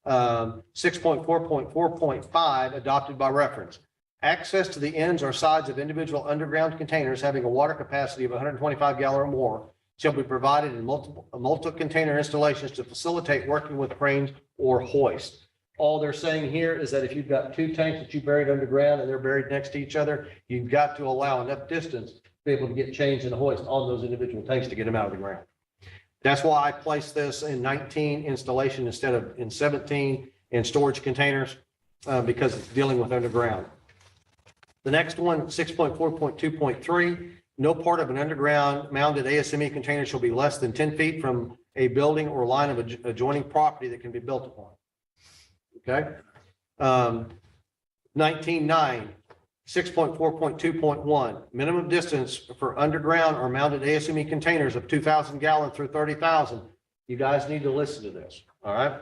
6.4.4.5 adopted by reference. Access to the ends or sides of individual underground containers having a water capacity of 125 gallon or more shall be provided in multiple container installations to facilitate working with cranes or hoist. All they're saying here is that if you've got 2 tanks that you buried underground and they're buried next to each other, you've got to allow enough distance to be able to get chains and hoist on those individual tanks to get them out of the ground. That's why I placed this in 19 installation instead of in 17 in storage containers because it's dealing with underground. The next one, 6.4.2.3, no part of an underground mounted ASME container shall be less than 10 feet from a building or line of adjoining property that can be built upon. Okay. 19.9, 6.4.2.1, minimum distance for underground or mounted ASME containers of 2,000 gallon through 30,000. You guys need to listen to this. All right.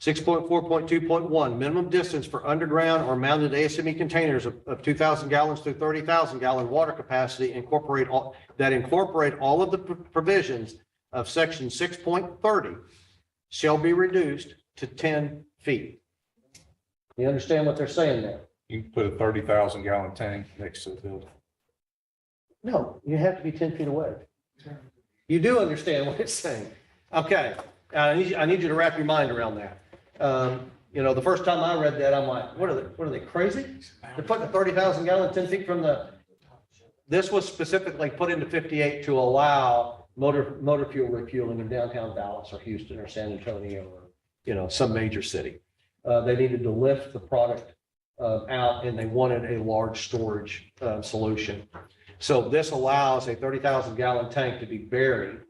6.4.2.1, minimum distance for underground or mounted ASME containers of 2,000 gallons through 30,000 gallon water capacity incorporate all of the provisions of section 6.30 shall be reduced to 10 feet. You understand what they're saying there? You can put a 30,000 gallon tank next to the building. No, you have to be 10 feet away. You do understand what it's saying. Okay, I need you to wrap your mind around that. The first time I read that, I'm like, what are they crazy? They're putting a 30,000 gallon, 10 feet from this was specifically put into 58 to allow motor fuel refueling in downtown Dallas or Houston or San Antonio or, some major city. They needed to lift the product out and they wanted a large storage solution. So this allows a 30,000 gallon tank to be buried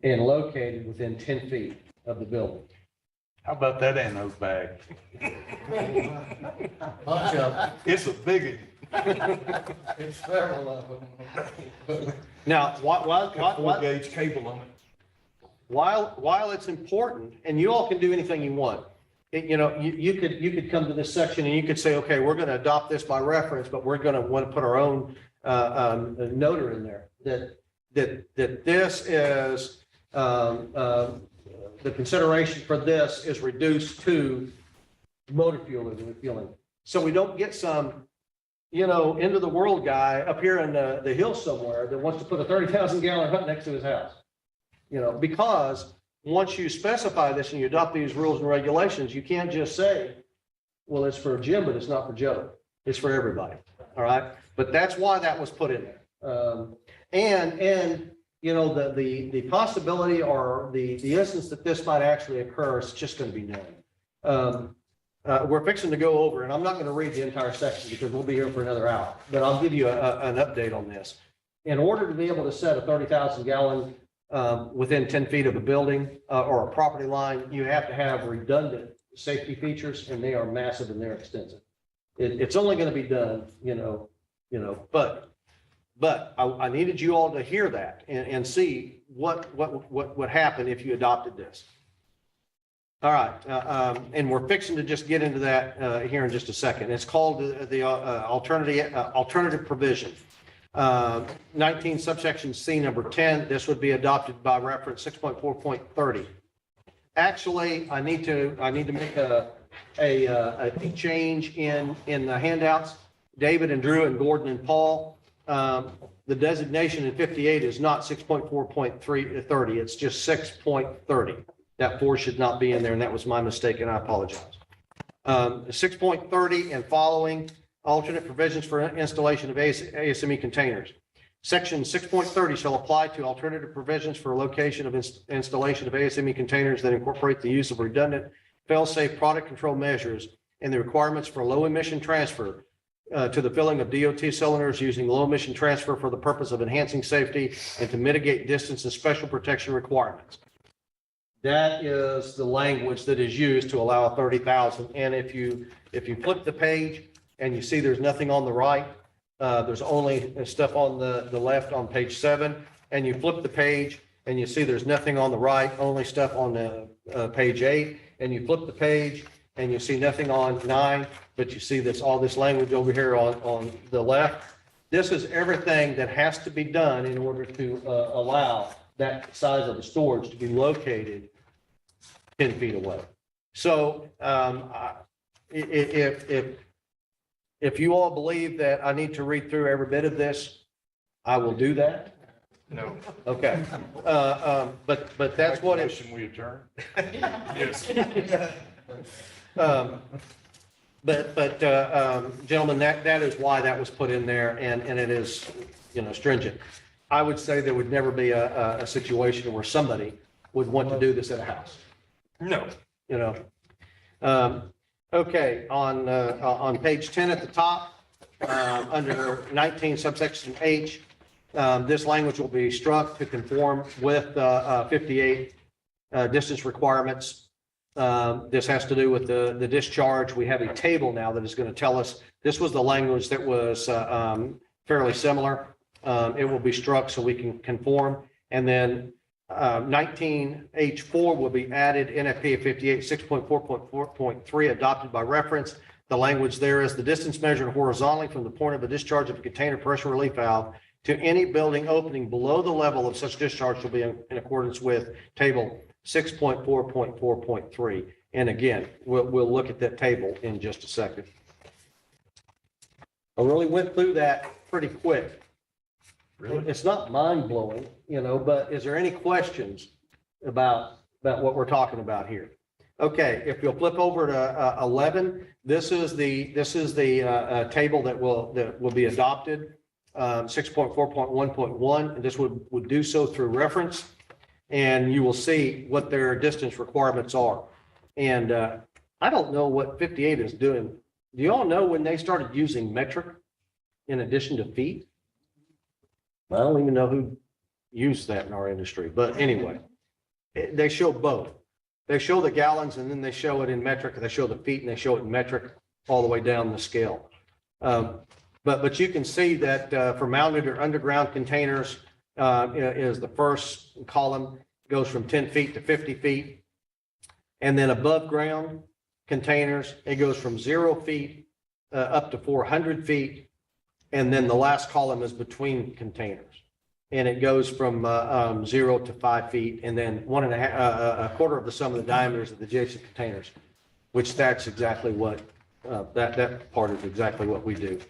and located within 10 feet of the building. How about that anode bag? It's a big It's several of them. Now, full gauge cable on it. while it's important, and you all can do anything you want, you could come to this section and you could say, okay, we're going to adopt this by reference, but we're going to want to put our own noter in there that this is the consideration for this is reduced to motor fuel refueling. So we don't get some, end of the world guy up here in the hills somewhere that wants to put a 30,000 gallon hut next to his house. Because once you specify this and you adopt these rules and regulations, you can't just say, well, it's for Jim, but it's not for Joe. It's for everybody. All right. But that's why that was put in there. The possibility or the instance that this might actually occur is just going to be known. We're fixing to go over, and I'm not going to read the entire section because we'll be here for another hour, but I'll give you an update on this. In order to be able to set a 30,000 gallon within 10 feet of a building or a property line, you have to have redundant safety features, and they are massive and they're extensive. It's only going to be done, but I needed you all to hear that and see what would happen if you adopted this. All right, and we're fixing to just get into that here in just a second. It's called the alternative provision. 19 subsection C number 10. This would be adopted by reference 6.4.30. Actually, I need to make a change in the handouts. David and Drew and Gordon and Paul. The designation in 58 is not 6.4.30. It's just 6.30. That 4 should not be in there, and that was my mistake, and I apologize. 6.30 and following, alternate provisions for installation of ASME containers. Section 6.30 shall apply to alternative provisions for location of installation of ASME containers that incorporate the use of redundant fail-safe product control measures and the requirements for low emission transfer to the filling of DOT cylinders using low emission transfer for the purpose of enhancing safety and to mitigate distance and special protection requirements. That is the language that is used to allow 30,000. And if you flip the page and you see there's nothing on the right, there's only stuff on the left on page 7, and you flip the page and you see there's nothing on the right, only stuff on the page 8, and you flip the page and you see nothing on 9, but you see all this language over here on the left. This is everything that has to be done in order to allow that size of the storage to be located 10 feet away. So if you all believe that I need to read through every bit of this, I will do that. No. Okay. But that's what it. Motion we adjourn. Yes. Gentlemen, that is why that was put in there, and it is, stringent. I would say there would never be a situation where somebody would want to do this at a house. No. Okay, on page 10 at the top, under 19 subsection H, this language will be struck to conform with 58 distance requirements. This has to do with the discharge. We have a table now that is going to tell us, this was the language that was fairly similar. It will be struck so we can conform. And then 19H4 will be added, NFPA 58 6.4.4.3 adopted by reference. The language there is the distance measured horizontally from the point of a discharge of a container pressure relief valve to any building opening below the level of such discharge will be in accordance with table 6.4.4.3. And again, we'll look at that table in just a second. I really went through that pretty quick. It's not mind blowing, but is there any questions about what we're talking about here? Okay, if you'll flip over to 11, this is the table that will be adopted, 6.4.1.1, and this would do so through reference, and you will see what their distance requirements are. And I don't know what 58 is doing. Do you all know when they started using metric in addition to feet? I don't even know who used that in our industry, but anyway, they show both. They show the gallons and then they show it in metric. They show the feet and they show it in metric all the way down the scale. But you can see that for mounted or underground containers is the first column, goes from 10 feet to 50 feet. And then above ground containers, it goes from 0 feet up to 400 feet. And then the last column is between containers. And it goes from 0 to 5 feet, and then a quarter of the sum of the diameters of the adjacent containers, which that's exactly what, that part is exactly what we do.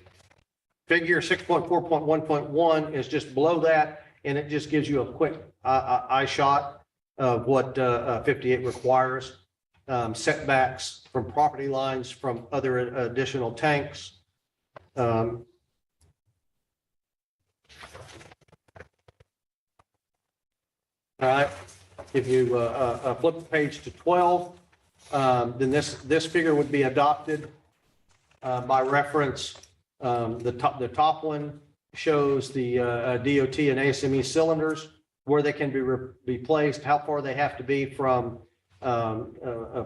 Figure 6.4.1.1 is just below that, and it just gives you a quick eye shot of what 58 requires. Setbacks from property lines, from other additional tanks. All right, if you flip the page to 12, then this figure would be adopted by reference. The top one shows the DOT and ASME cylinders, where they can be placed, how far they have to be from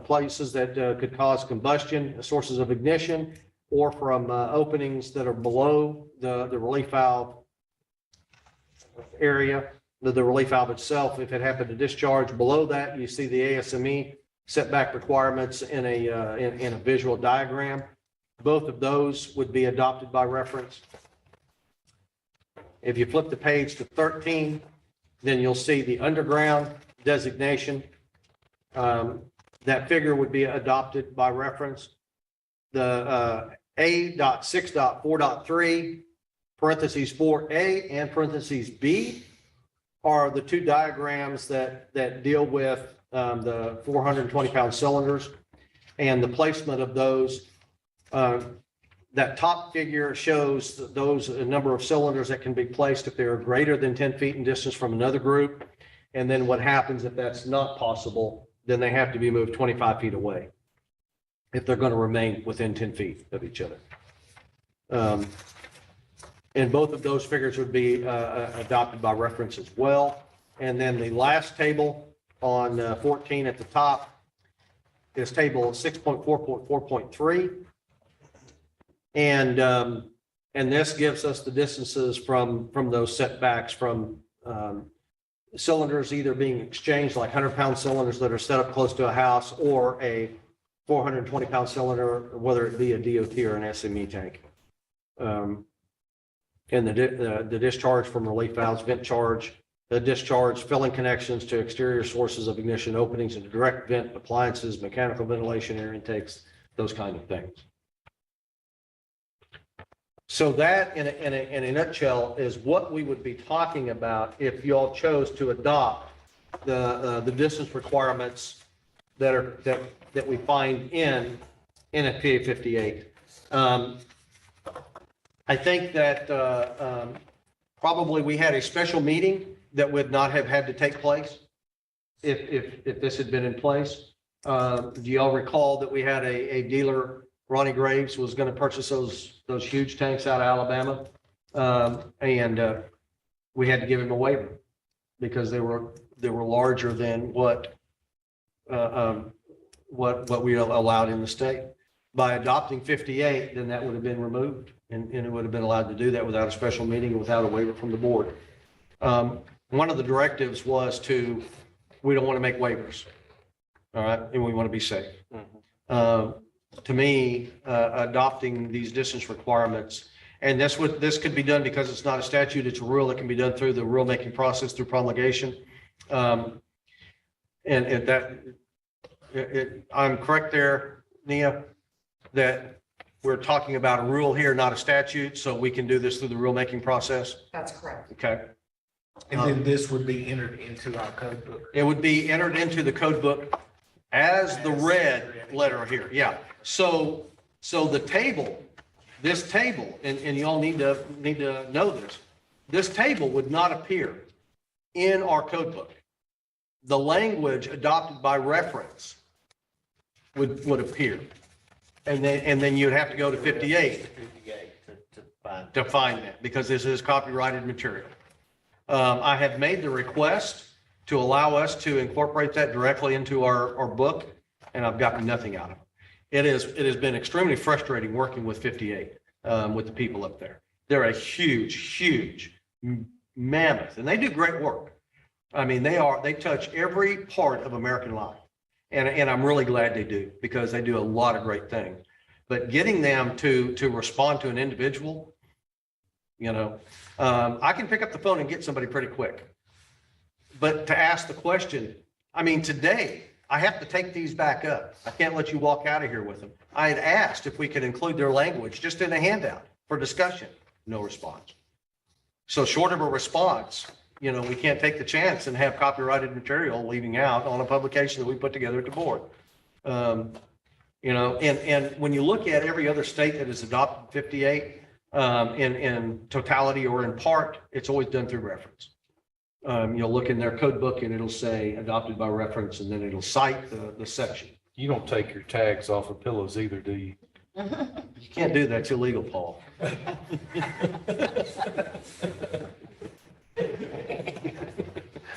places that could cause combustion, sources of ignition, or from openings that are below the relief valve area. The relief valve itself, if it happened to discharge below that, you see the ASME setback requirements in a visual diagram. Both of those would be adopted by reference. If you flip the page to 13, then you'll see the underground designation. That figure would be adopted by reference. The A.6.4.3, parentheses 4A and parentheses B, are the two diagrams that deal with the 420-pound cylinders and the placement of those. That top figure shows those a number of cylinders that can be placed if they are greater than 10 feet in distance from another group. And then what happens if that's not possible, then they have to be moved 25 feet away if they're going to remain within 10 feet of each other. And both of those figures would be adopted by reference as well. And then the last table on 14 at the top is table 6.4.4.3. And this gives us the distances from those setbacks from cylinders either being exchanged, like 100-pound cylinders that are set up close to a house, or a 420-pound cylinder, whether it be a DOT or an SME tank. And the discharge from relief valves, vent charge, the discharge, filling connections to exterior sources of ignition openings and direct vent appliances, mechanical ventilation, air intakes, those kind of things. So that, in a nutshell, is what we would be talking about if you all chose to adopt the distance requirements that we find in NFPA 58. I think that probably we had a special meeting that would not have had to take place if this had been in place. Do y'all recall that we had a dealer, Ronnie Graves, was going to purchase those huge tanks out of Alabama, and we had to give him a waiver because they were larger than what we allowed in the state. By adopting 58, then that would have been removed, and it would have been allowed to do that without a special meeting and without a waiver from the board. One of the directives was we don't want to make waivers, all right, and we want to be safe. To me, adopting these distance requirements, and this could be done because it's not a statute, it's a rule that can be done through the rulemaking process through promulgation. And I'm correct there, Nia, that we're talking about a rule here, not a statute, so we can do this through the rulemaking process? That's correct. Okay. And then this would be entered into our code book. It would be entered into the code book as the red letter here, yeah. So the table, this table, and you all need to know this table would not appear in our code book. The language adopted by reference would appear. And then you'd have to go to 58 to find that, because this is copyrighted material. I have made the request to allow us to incorporate that directly into our book, and I've gotten nothing out of it. It has been extremely frustrating working with 58, with the people up there. They're a huge mammoth, and they do great work. I mean, they touch every part of American life. And I'm really glad they do, because they do a lot of great things. But getting them to respond to an individual, I can pick up the phone and get somebody pretty quick. But to ask the question, I mean, today, I have to take these back up. I can't let you walk out of here with them. I had asked if we could include their language just in a handout for discussion. No response. So short of a response, we can't take the chance and have copyrighted material leaving out on a publication that we put together at the board. And when you look at every other state that has adopted 58 in totality or in part, it's always done through reference. You'll look in their code book and it'll say adopted by reference, and then it'll cite the section. You don't take your tags off of pillows either, do you? You can't do that. It's illegal, Paul.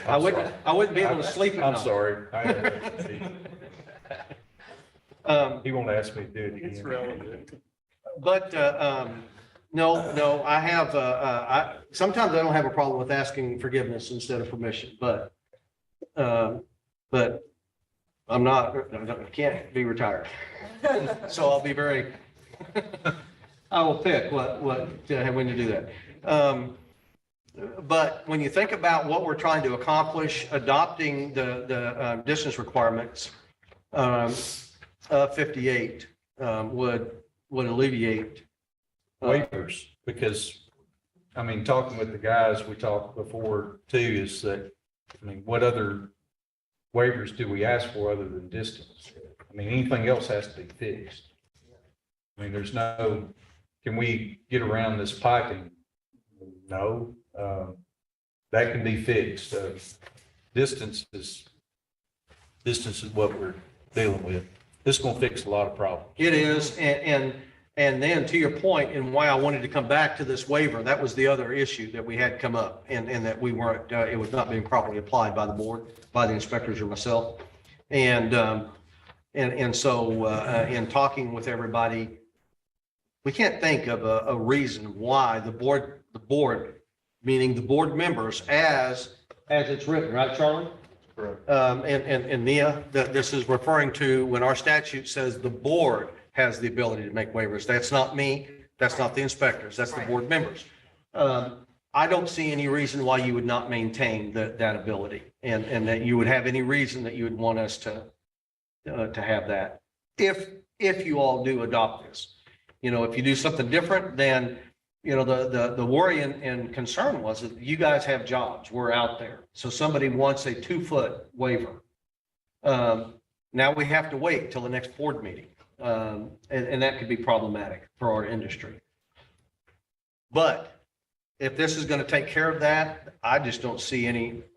I wouldn't be able to sleep at night. I'm sorry. He won't ask me to do it again. It's relevant. But no, I have, sometimes I don't have a problem with asking forgiveness instead of permission, but I'm not, I can't be retired. So I'll be very, I will pick when to do that. But when you think about what we're trying to accomplish, adopting the distance requirements of 58 would alleviate Waivers, because, I mean, talking with the guys, we talked before too, is that, I mean, what other waivers do we ask for other than distance? I mean, anything else has to be fixed. I mean, can we get around this piping? No, that can be fixed. Distance is what we're dealing with. This is going to fix a lot of problems. It is, and then to your point, and why I wanted to come back to this waiver, that was the other issue that we had come up, and that we weren't, it was not being properly applied by the board, by the inspectors or myself. And so in talking with everybody, we can't think of a reason why the board, meaning the board members, as it's written, right, Charlie? Correct. And Nia, that this is referring to when our statute says the board has the ability to make waivers. That's not me. That's not the inspectors. That's the board members. I don't see any reason why you would not maintain that ability, and that you would have any reason that you would want us to have that. If you all do adopt this, if you do something different, then, the worry and concern was that you guys have jobs. We're out there. So somebody wants a 2-foot waiver. Now we have to wait till the next board meeting. And that could be problematic for our industry. But if this is going to take care of that, I just don't see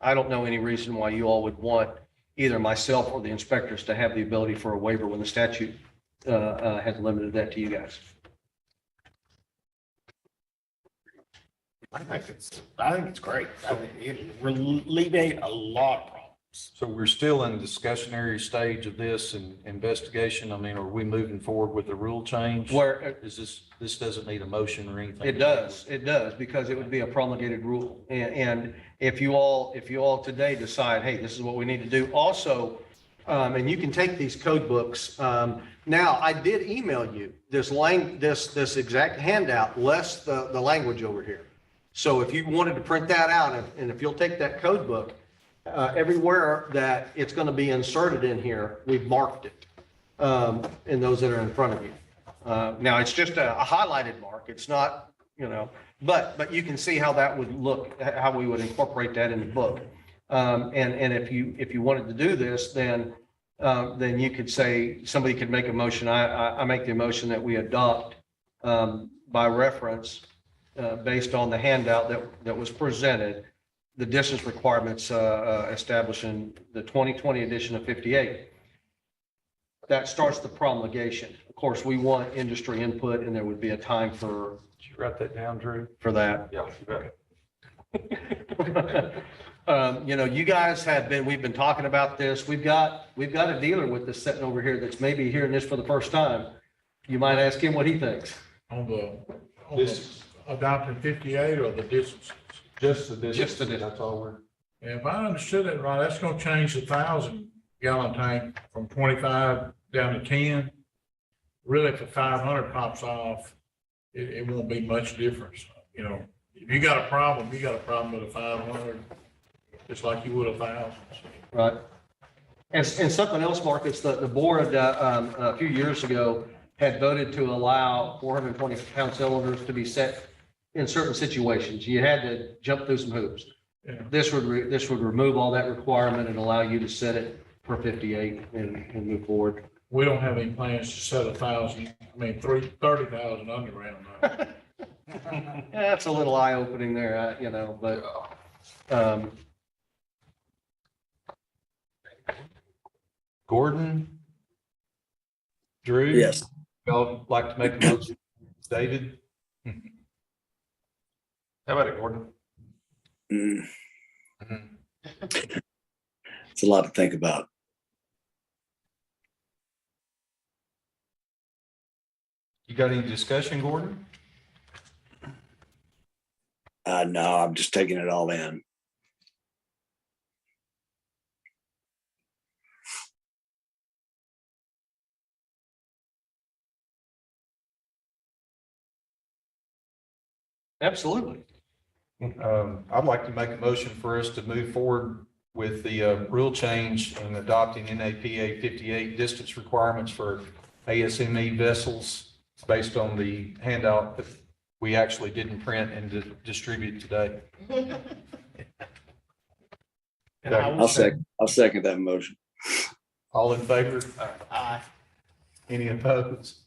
I don't know any reason why you all would want either myself or the inspectors to have the ability for a waiver when the statute has limited that to you guys. I think it's great. I mean, it will alleviate a lot of problems. So we're still in the discussionary stage of this and investigation. I mean, are we moving forward with the rule change? Where Is this doesn't need a motion or anything? it does, because it would be a promulgated rule. And if you all today decide, hey, this is what we need to do. Also, and you can take these code books. Now, I did email you this exact handout, less the language over here. So if you wanted to print that out, and if you'll take that code book everywhere that it's going to be inserted in here, we've marked it in those that are in front of you. Now, it's just a highlighted mark. It's not, but you can see how that would look, how we would incorporate that in the book. And if you wanted to do this, then you could say, somebody could make a motion. I make the motion that we adopt by reference, based on the handout that was presented, the distance requirements establishing the 2020 edition of 58. That starts the promulgation. Of course, we want industry input, and there would be a time for Did you write that down, Drew? that. Yeah, you bet. You guys we've been talking about this. We've got a dealer with us sitting over here that's maybe hearing this for the first time. You might ask him what he thinks. On the adopting 58 or the distance? Just the distance. Just the distance. That's all we're. If I understood it right, that's gonna change the 1,000-gallon tank from 25 down to 10. Really, if the 500 pops off, it won't be much difference. If you got a problem, you got a problem with a 500, just like you would a 1,000. Right. And something else, Marcus, the board a few years ago had voted to allow 420-pound cylinders to be set in certain situations. You had to jump through some hoops. Yeah. This would remove all that requirement and allow you to set it for 58 and move forward. We don't have any plans to set 1,000, 30,000 underground. That's a little eye-opening there, but, Gordon? Drew? Yes. Y'all like to make a motion? David? How about it, Gordon? Mm. It's a lot to think about. You got any discussion, Gordon? No, I'm just taking it all in. absolutely. I'd like to make a motion for us to move forward with the rule change and adopting NAPA 58 distance requirements for ASME vessels based on the handout that we actually didn't print and distribute today. I'll second that motion. All in favor? Aye. Any opposed?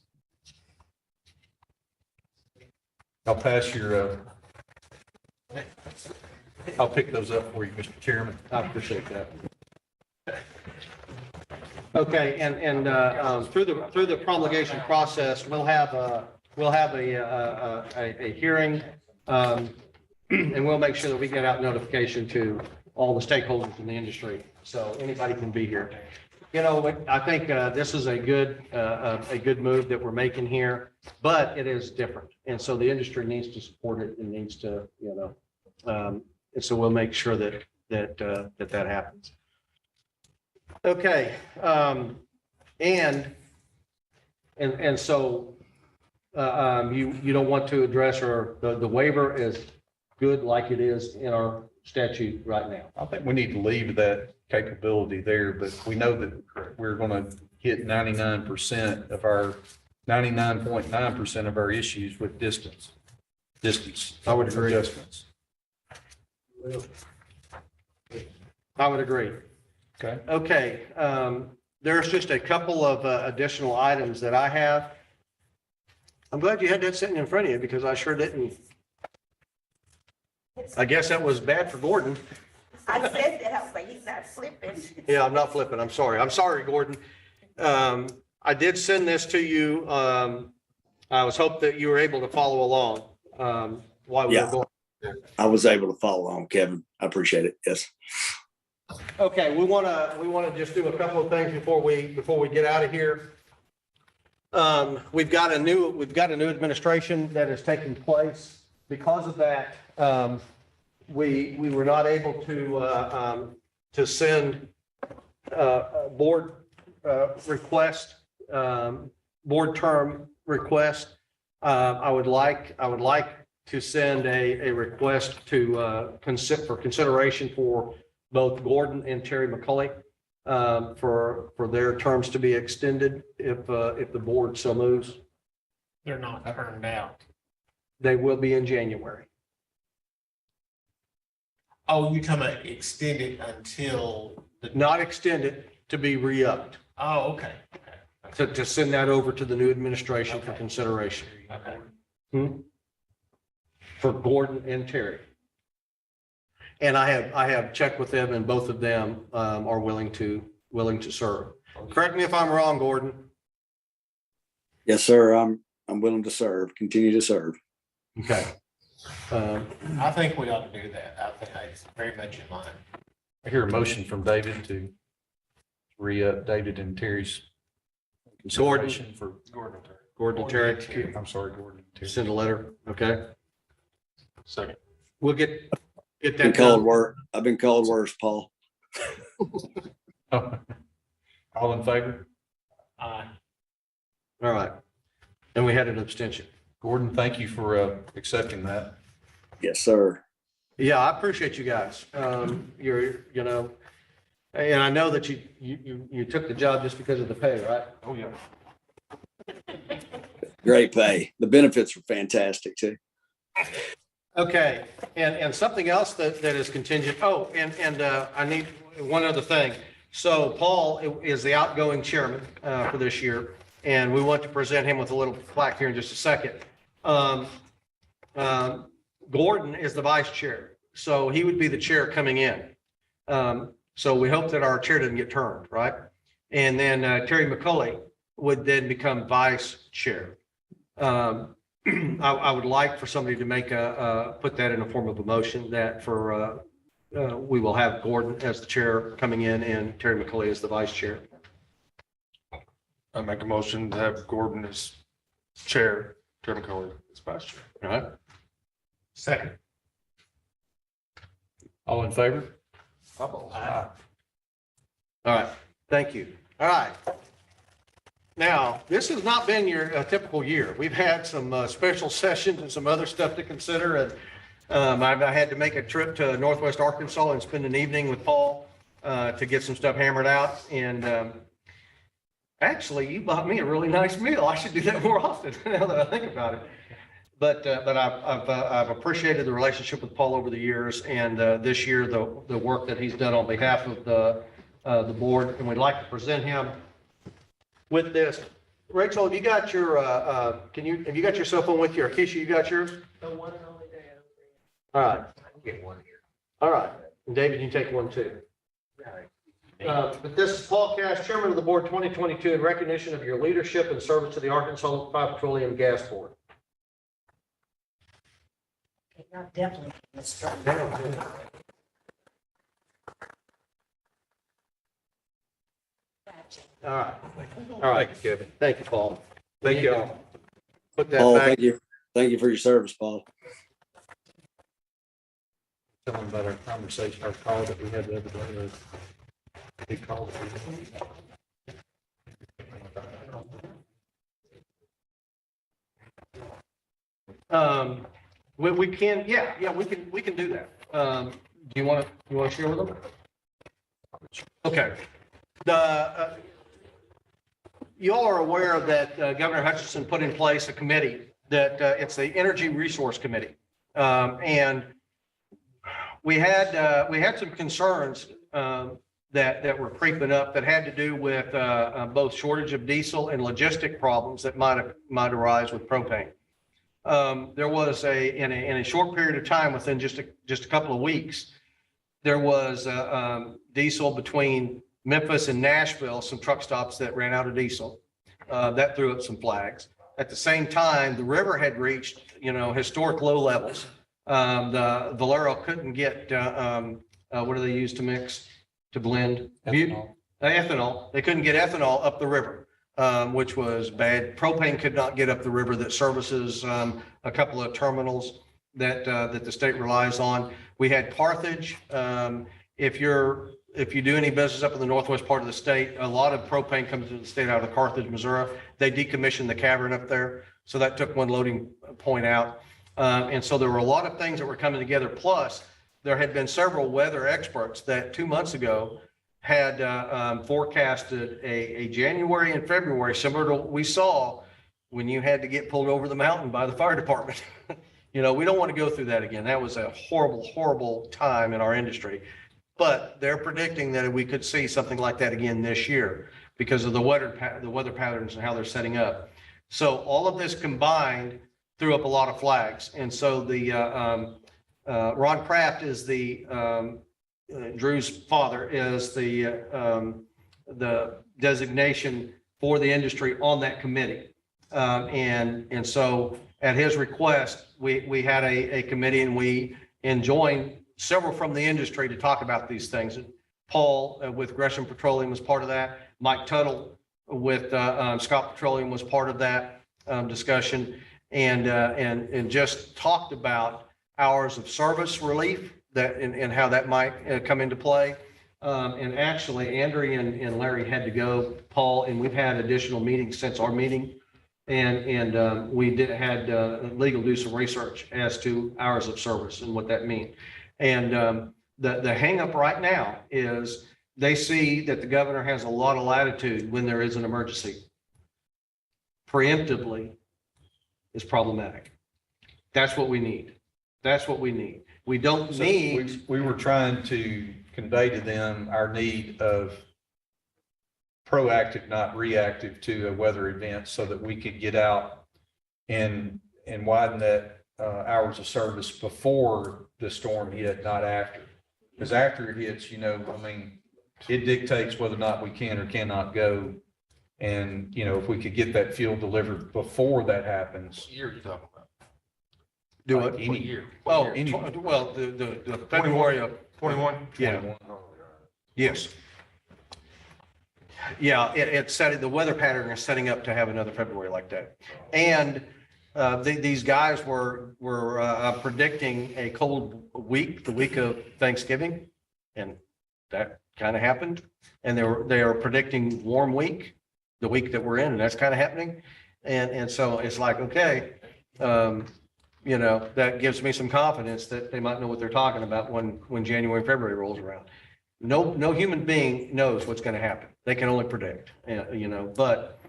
I'll pass your, I'll pick those up for you, Mr. Chairman. I appreciate that. Okay, and through the promulgation process, we'll have a hearing, and we'll make sure that we get out notification to all the stakeholders in the industry, so anybody can be here. I think this is a good move that we're making here, but it is different, and so the industry needs to support it and needs to, and so we'll make sure that happens. Okay, and so you don't want to address, or the waiver is good like it is in our statute right now. I think we need to leave that capability there, but we know that we're going to hit 99% of our 99.9% of our issues with distance. I would agree. Adjustments. I would agree. Okay. Okay, there's just a couple of additional items that I have. I'm glad you had that sitting in front of you because I sure didn't. I guess that was bad for Gordon. I said that, I was like, he's not flipping. Yeah, I'm not flipping. I'm sorry. I'm sorry, Gordon. I did send this to you. I was hoping that you were able to follow along while we were Yeah. going. I was able to follow on, Kevin. I appreciate it. Yes. Okay, we want to just do a couple of things before we get out of here. We've got a new administration that is taking place. Because of that, we were not able to send a board request, board term request. I would like to send a request to for consideration for both Gordon and Terry McCully for their terms to be extended if the board so moves. They're not turned out. They will be in January. Oh, you talking about extended until the, Not extended, to be re-upped, oh, okay. to send that over to the new administration for consideration. Okay. For Gordon and Terry. And I have checked with them and both of them are willing to serve. Correct me if I'm wrong, Gordon. Yes, sir. I'm willing to serve, continue to serve. Okay. I think we ought to do that. I think it's very much in line. I hear a motion from David to re-up David and Terry's consideration for Gordon and Terry, I'm sorry, Gordon and Terry. send a letter, okay? Second. We'll get Been that called done. worse. I've been called worse, Paul. All in favor? Aye. All right. And we had an abstention. Gordon, thank you for accepting that. Yes, sir. Yeah, I appreciate you guys. You're, and I know that you took the job just because of the pay, right? Oh, yeah. Great pay. The benefits were fantastic too. Okay, and something else that is contingent, oh, and I need one other thing. So Paul is the outgoing chairman for this year, and we want to present him with a little plaque here in just a second. Gordon is the vice chair, so he would be the chair coming in. So we hope that our chair doesn't get turned, right? And then Terry McCully would then become vice chair. I would like for somebody to make put that in a form of a motion that we will have Gordon as the chair coming in and Terry McCully as the vice chair. I make a motion to have Gordon as chair, Terry McCully as vice chair. All right. Second. All in favor? Aye. All right. Thank you. All right. Now, this has not been your typical year. We've had some special sessions and some other stuff to consider. And I had to make a trip to Northwest Arkansas and spend an evening with Paul to get some stuff hammered out. And actually, you bought me a really nice meal. I should do that more often now that I think about it. But I've appreciated the relationship with Paul over the years, and this year the work that he's done on behalf of the board, and we'd like to present him with this. Rachel, have you got your have you got your cell phone with you? Or Keisha, you got yours? The one and only day. All right. I can get one here. All right. And David, you take one too. But this is Paul Cash, Chairman of the Board 2022, in recognition of your leadership and service to the Arkansas Liquefied Petroleum Gas Board. Not definitely. All right. All right. Thank you, Kevin. Thank you, Paul. Thank you all. Put that Paul, back. thank you. Thank you for your service, Paul. Tell them about our conversation, our call that we had the other day. He called. We can, yeah, we can do that. Do you want to share with them? Okay. You all are aware that Governor Hutchinson put in place a committee that it's the Energy Resource Committee. And we had some concerns that were creeping up that had to do with both shortage of diesel and logistic problems that might arise with propane. There was in a short period of time, within just a couple of weeks, there was diesel between Memphis and Nashville, some truck stops that ran out of diesel. That threw up some flags. At the same time, the river had reached, historic low levels. The Valero couldn't get, what do they use to mix, to blend? Ethanol. They couldn't get ethanol up the river, which was bad. Propane could not get up the river that services a couple of terminals that the state relies on. We had Carthage. If you do any business up in the northwest part of the state, a lot of propane comes to the state out of Carthage, Missouri. They decommissioned the cavern up there. So that took one loading point out. And so there were a lot of things that were coming together. Plus, there had been several weather experts that 2 months ago had forecasted a January and February similar to what we saw when you had to get pulled over the mountain by the fire department. You know, we don't want to go through that again. That was a horrible, horrible time in our industry. But they're predicting that we could see something like that again this year because of the weather patterns and how they're setting up. So all of this combined threw up a lot of flags. And so the Ron Kraft is Drew's father is the designation for the industry on that committee. And so at his request, we had a committee and we joined several from the industry to talk about these things. Paul with Gresham Petroleum was part of that. Mike Tuttle with Scott Petroleum was part of that discussion, and just talked about hours of service relief that and how that might come into play. And actually, Andrea and Larry had to go, Paul, and we've had additional meetings since our meeting. And we had legal do some research as to hours of service and what that means. And the hang up right now is they see that the governor has a lot of latitude when there is an emergency. Preemptively is problematic. That's what we need. That's what we need. We don't So need. we were trying to convey to them our need of proactive, not reactive to a weather event so that we could get out and widen that hours of service before the storm hit, not after. Because after it hits, you know, I mean, it dictates whether or not we can or cannot go. And, you know, if we could get that fuel delivered before that happens. Year you talking about? Do like it. Any year? Oh, any- well, the February of, 21? yeah, yes. Yeah, it's setting, the weather pattern is setting up to have another February like that. And these guys were predicting a cold week, the week of Thanksgiving, and that kind of happened. And they are predicting warm week, the week that we're in, and that's kind of happening. And so it's like, okay, you know, that gives me some confidence that they might know what they're talking about when January and February rolls around. No human being knows what's going to happen. They can only predict, you know, but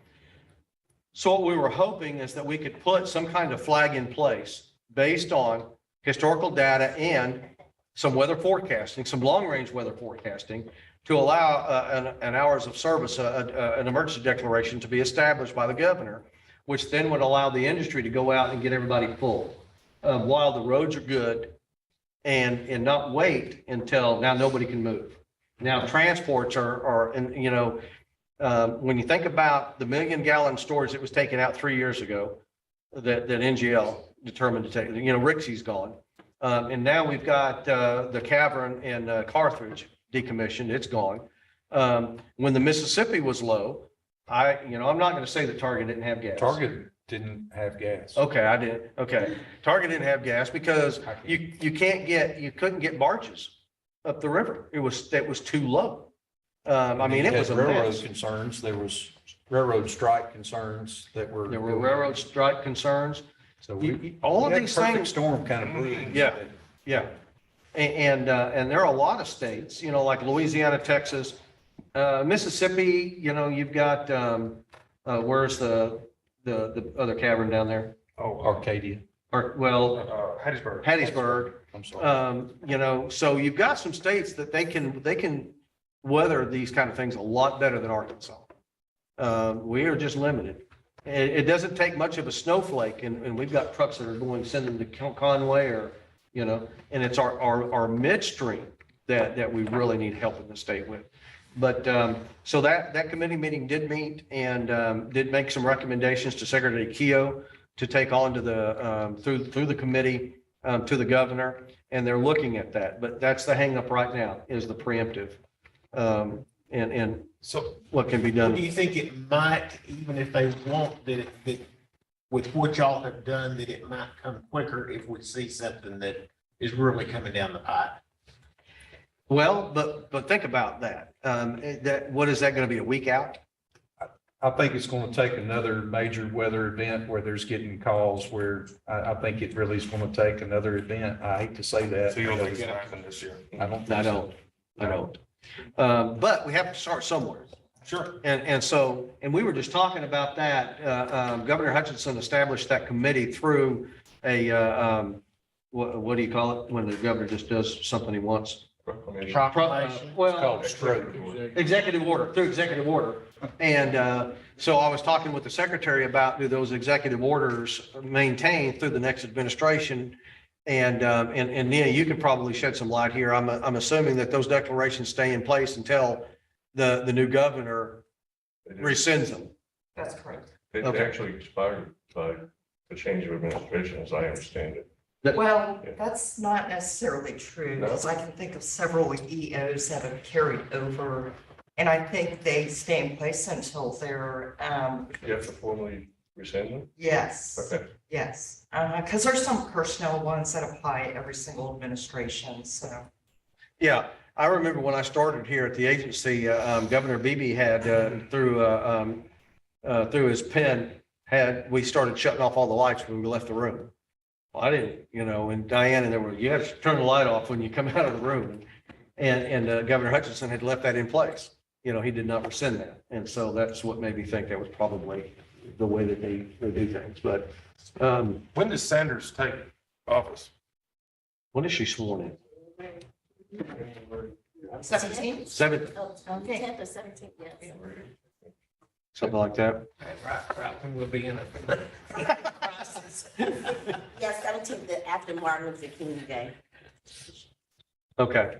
so what we were hoping is that we could put some kind of flag in place based on historical data and some weather forecasting, some long-range weather forecasting to allow an hours of service, an emergency declaration to be established by the governor, which then would allow the industry to go out and get everybody full while the roads are good and not wait until now nobody can move. Now transports are and you know, when you think about the 1 million gallon storage that was taken out 3 years ago, that NGL determined to take, you know, Rixey's gone. And now we've got the cavern in Carthage decommissioned, it's gone. When the Mississippi was low, I'm not going to say that Target didn't have gas. Target didn't have gas. Okay, I did. Okay. Target didn't have gas because you couldn't get barges up the river. It was too low. I mean, it was a railroad mess. concerns. There was railroad strike concerns that were. There were railroad strike concerns. So All of we had these perfect things. storm kind of brewing. Yeah. Yeah. And there are a lot of states, you know, like Louisiana, Texas, Mississippi, you know, you've got, where's the other cavern down there? Oh, Arcadia. Or, well, Hattiesburg. I'm sorry. you know, so you've got some states that they can weather these kind of things a lot better than Arkansas. We are just limited. It doesn't take much of a snowflake, and we've got trucks that are going, send them to Conway or, you know, and it's our midstream that we really need help in the state with. But so that committee meeting did meet and did make some recommendations to Secretary Keogh to take on to the through the committee to the governor, and they're looking at that. But that's the hang up right now is the preemptive and So what can be do done. you think it might, even if they want that with what y'all have done, that it might come quicker if we see something that is really coming down the pipe? Well, but think about that. What is that going to be, a week out? I think it's going to take another major weather event where there's getting calls where I think it really is going to take another event. I hate to say that. So you don't think it's gonna happen this year? I don't. I don't. I don't. But we have to start somewhere. Sure. And so, and we were just talking about that, Governor Hutchinson established that committee through a, what do you call it? When the governor just does something he wants? Proclamation. Well, Called stroke. executive order, through executive order. And so I was talking with the secretary about do those executive orders maintained through the next administration? And Nia, you could probably shed some light here. I'm assuming that those declarations stay in place until the new governor rescinds them. That's correct. It Okay. actually expired by the change of administration, as I understand it. Well, that's not necessarily true, because I can think of several EOs that have carried over. And I think they stay in place until they're, You have to formally rescind them? yes, Okay. yes. Because there's some personnel ones that apply every single administration, so. Yeah, I remember when I started here at the agency, Governor Beebe had, through his pen, we started shutting off all the lights when we left the room. Well, I didn't, and Diane and there were, you have to turn the light off when you come out of the room. And Governor Hutchinson had left that in place. He did not rescind that. And so that's what made me think that was probably the way that they do things. But When does Sanders take office? when is she sworn in? 17? 7th, Okay. 10th or 17th, yes. something like that. Right when we'll be in it. Yes, 17th, after Martin Luther King Day. Okay.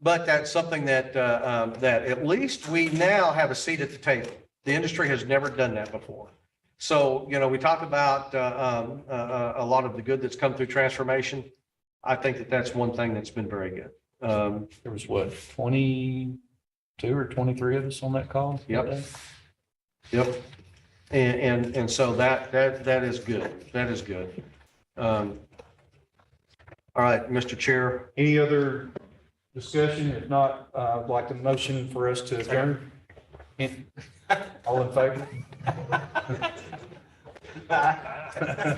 But that's something that at least we now have a seat at the table. The industry has never done that before. So, we talk about a lot of the good that's come through transformation. I think that that's one thing that's been very good. There was what, 22 or 23 of us on that call? Yep. Yep. And so that is good. That is good. All right, Mr. Chair. Any other discussion? If not, I'd like to motion for us to adjourn. All in favor? I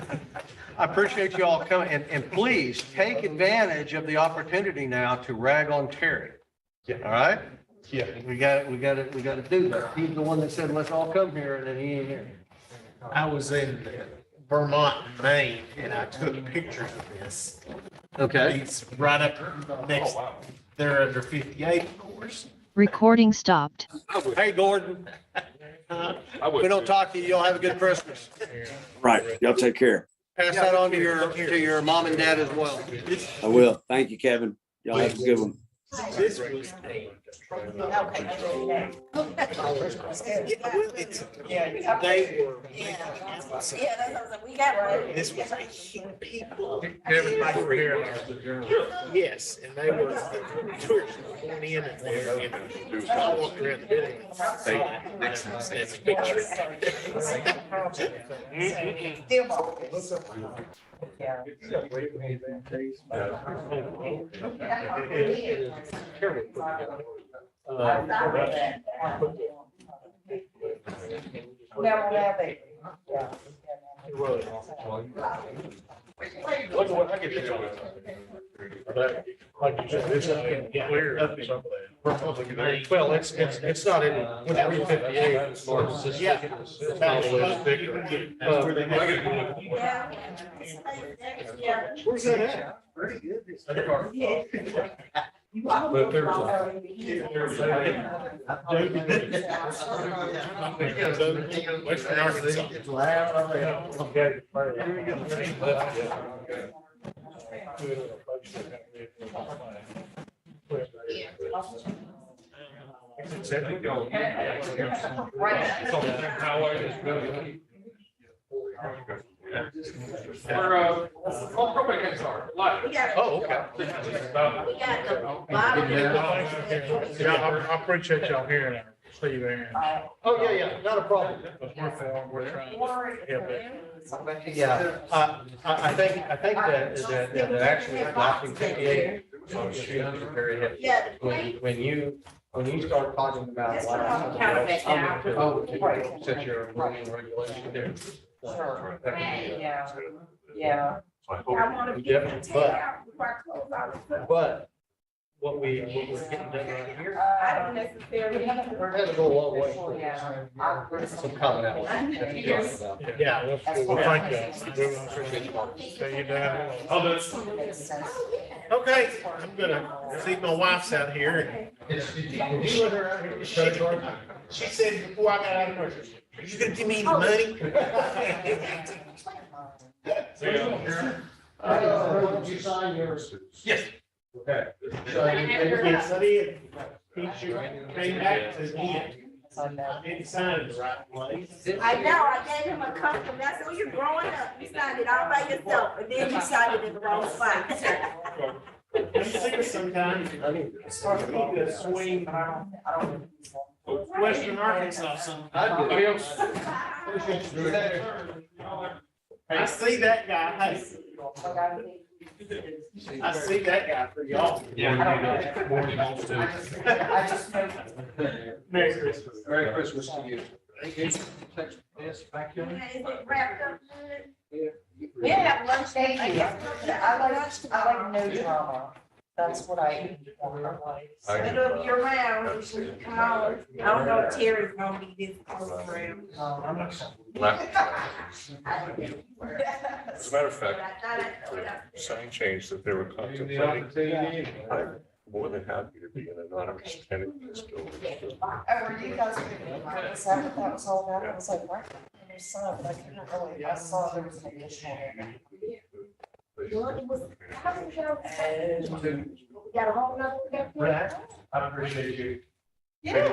appreciate you all coming, and please take advantage of the opportunity now to rag on Terry. All right? Yeah. We got to do that. He's the one that said, let's all come here, and then he ain't here. I was in Vermont, and Maine, and I took pictures of this. Okay. It's right up next, they're under 58, of course. Recording stopped. Hey, Gordon. We don't talk to you. Y'all have a good Christmas. Right. Y'all take care. Pass that on to your mom and dad as well. I will. Thank you, Kevin. Y'all have a good one. This was a. They were. Yeah, that's we got one. This was a huge people. Everybody here. Yes, and they were, the tourists were going in and there, walking around the building. That's a picture. Like you said, this is clear. Well, it's not in, when it was 58. Yeah. Where's that at? But there's Western Arkansas. Oh, okay. Yeah, I appreciate y'all hearing Steve Aaron. Oh, yeah, not a problem. We're trying to help it. Yeah, I think that actually adopting 58 is very helpful. Yeah. When you When you start talking about. That's what I'm counting back now. Oh, Right. set your rules and regulations there. Sure. That can be, Yeah, yeah. So I I hope, want to Yeah, get the but- takeout before I close out. But what we're getting done right here, I don't necessarily. we're headed a long way. for Yeah. some commonality. that you're talking about. Yeah, well, thank you. See you down. I'll do it. Makes sense. Okay, I'm gonna see my wife's out here. Did you let her out here to show you? She said before I got out of nursery, are you gonna give me any money? Did you sign yours? Yes. Okay. So he came back to him. I didn't sign it the right place. I know, I gave him a compliment. I said, oh, you're growing up. You signed it all by yourself, and then you signed it in the wrong spot. I'm sick sometimes. I need to swing Western Arkansas sometimes. I see that guy. Hey, I see that guy for y'all. I just know. Merry Christmas. Merry Christmas to you. Is it wrapped up good? We have lunch. Thank you. I like no drama. That's what I want. It'll be around. You should call. I don't know if Terry's gonna be this program. as a matter of fact, the sign change that they were contemplating, I'm more than happy to be an anonymous tenant in this building. Oh, were you guys gonna is that what that was all about? I was like, what? And you saw it, but I couldn't really, I saw there was an additional. Well, it was, how did you got a whole nother. I appreciate you. Yeah.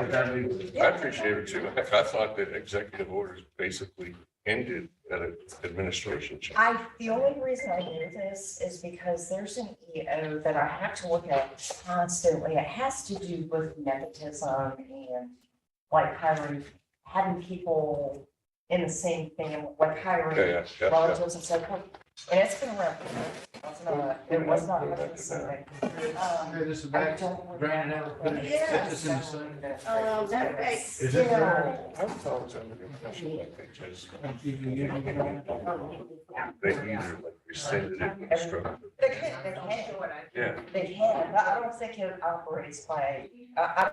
I appreciate it too. Heck, I thought that executive orders basically ended at an administration change. The only reason I knew this is because there's an EO that I have to look at constantly. It has to do with nepotism and like having people in the same family, like hiring Yeah. relatives and so forth. And it's been around. It was not 100%. This is I back, don't drain it out, put it, set this in the sun. That makes. Is it? Yeah. I was always under the impression that they either like rescinded it and struck. They can. Yeah. They can, but I don't think it operates by, I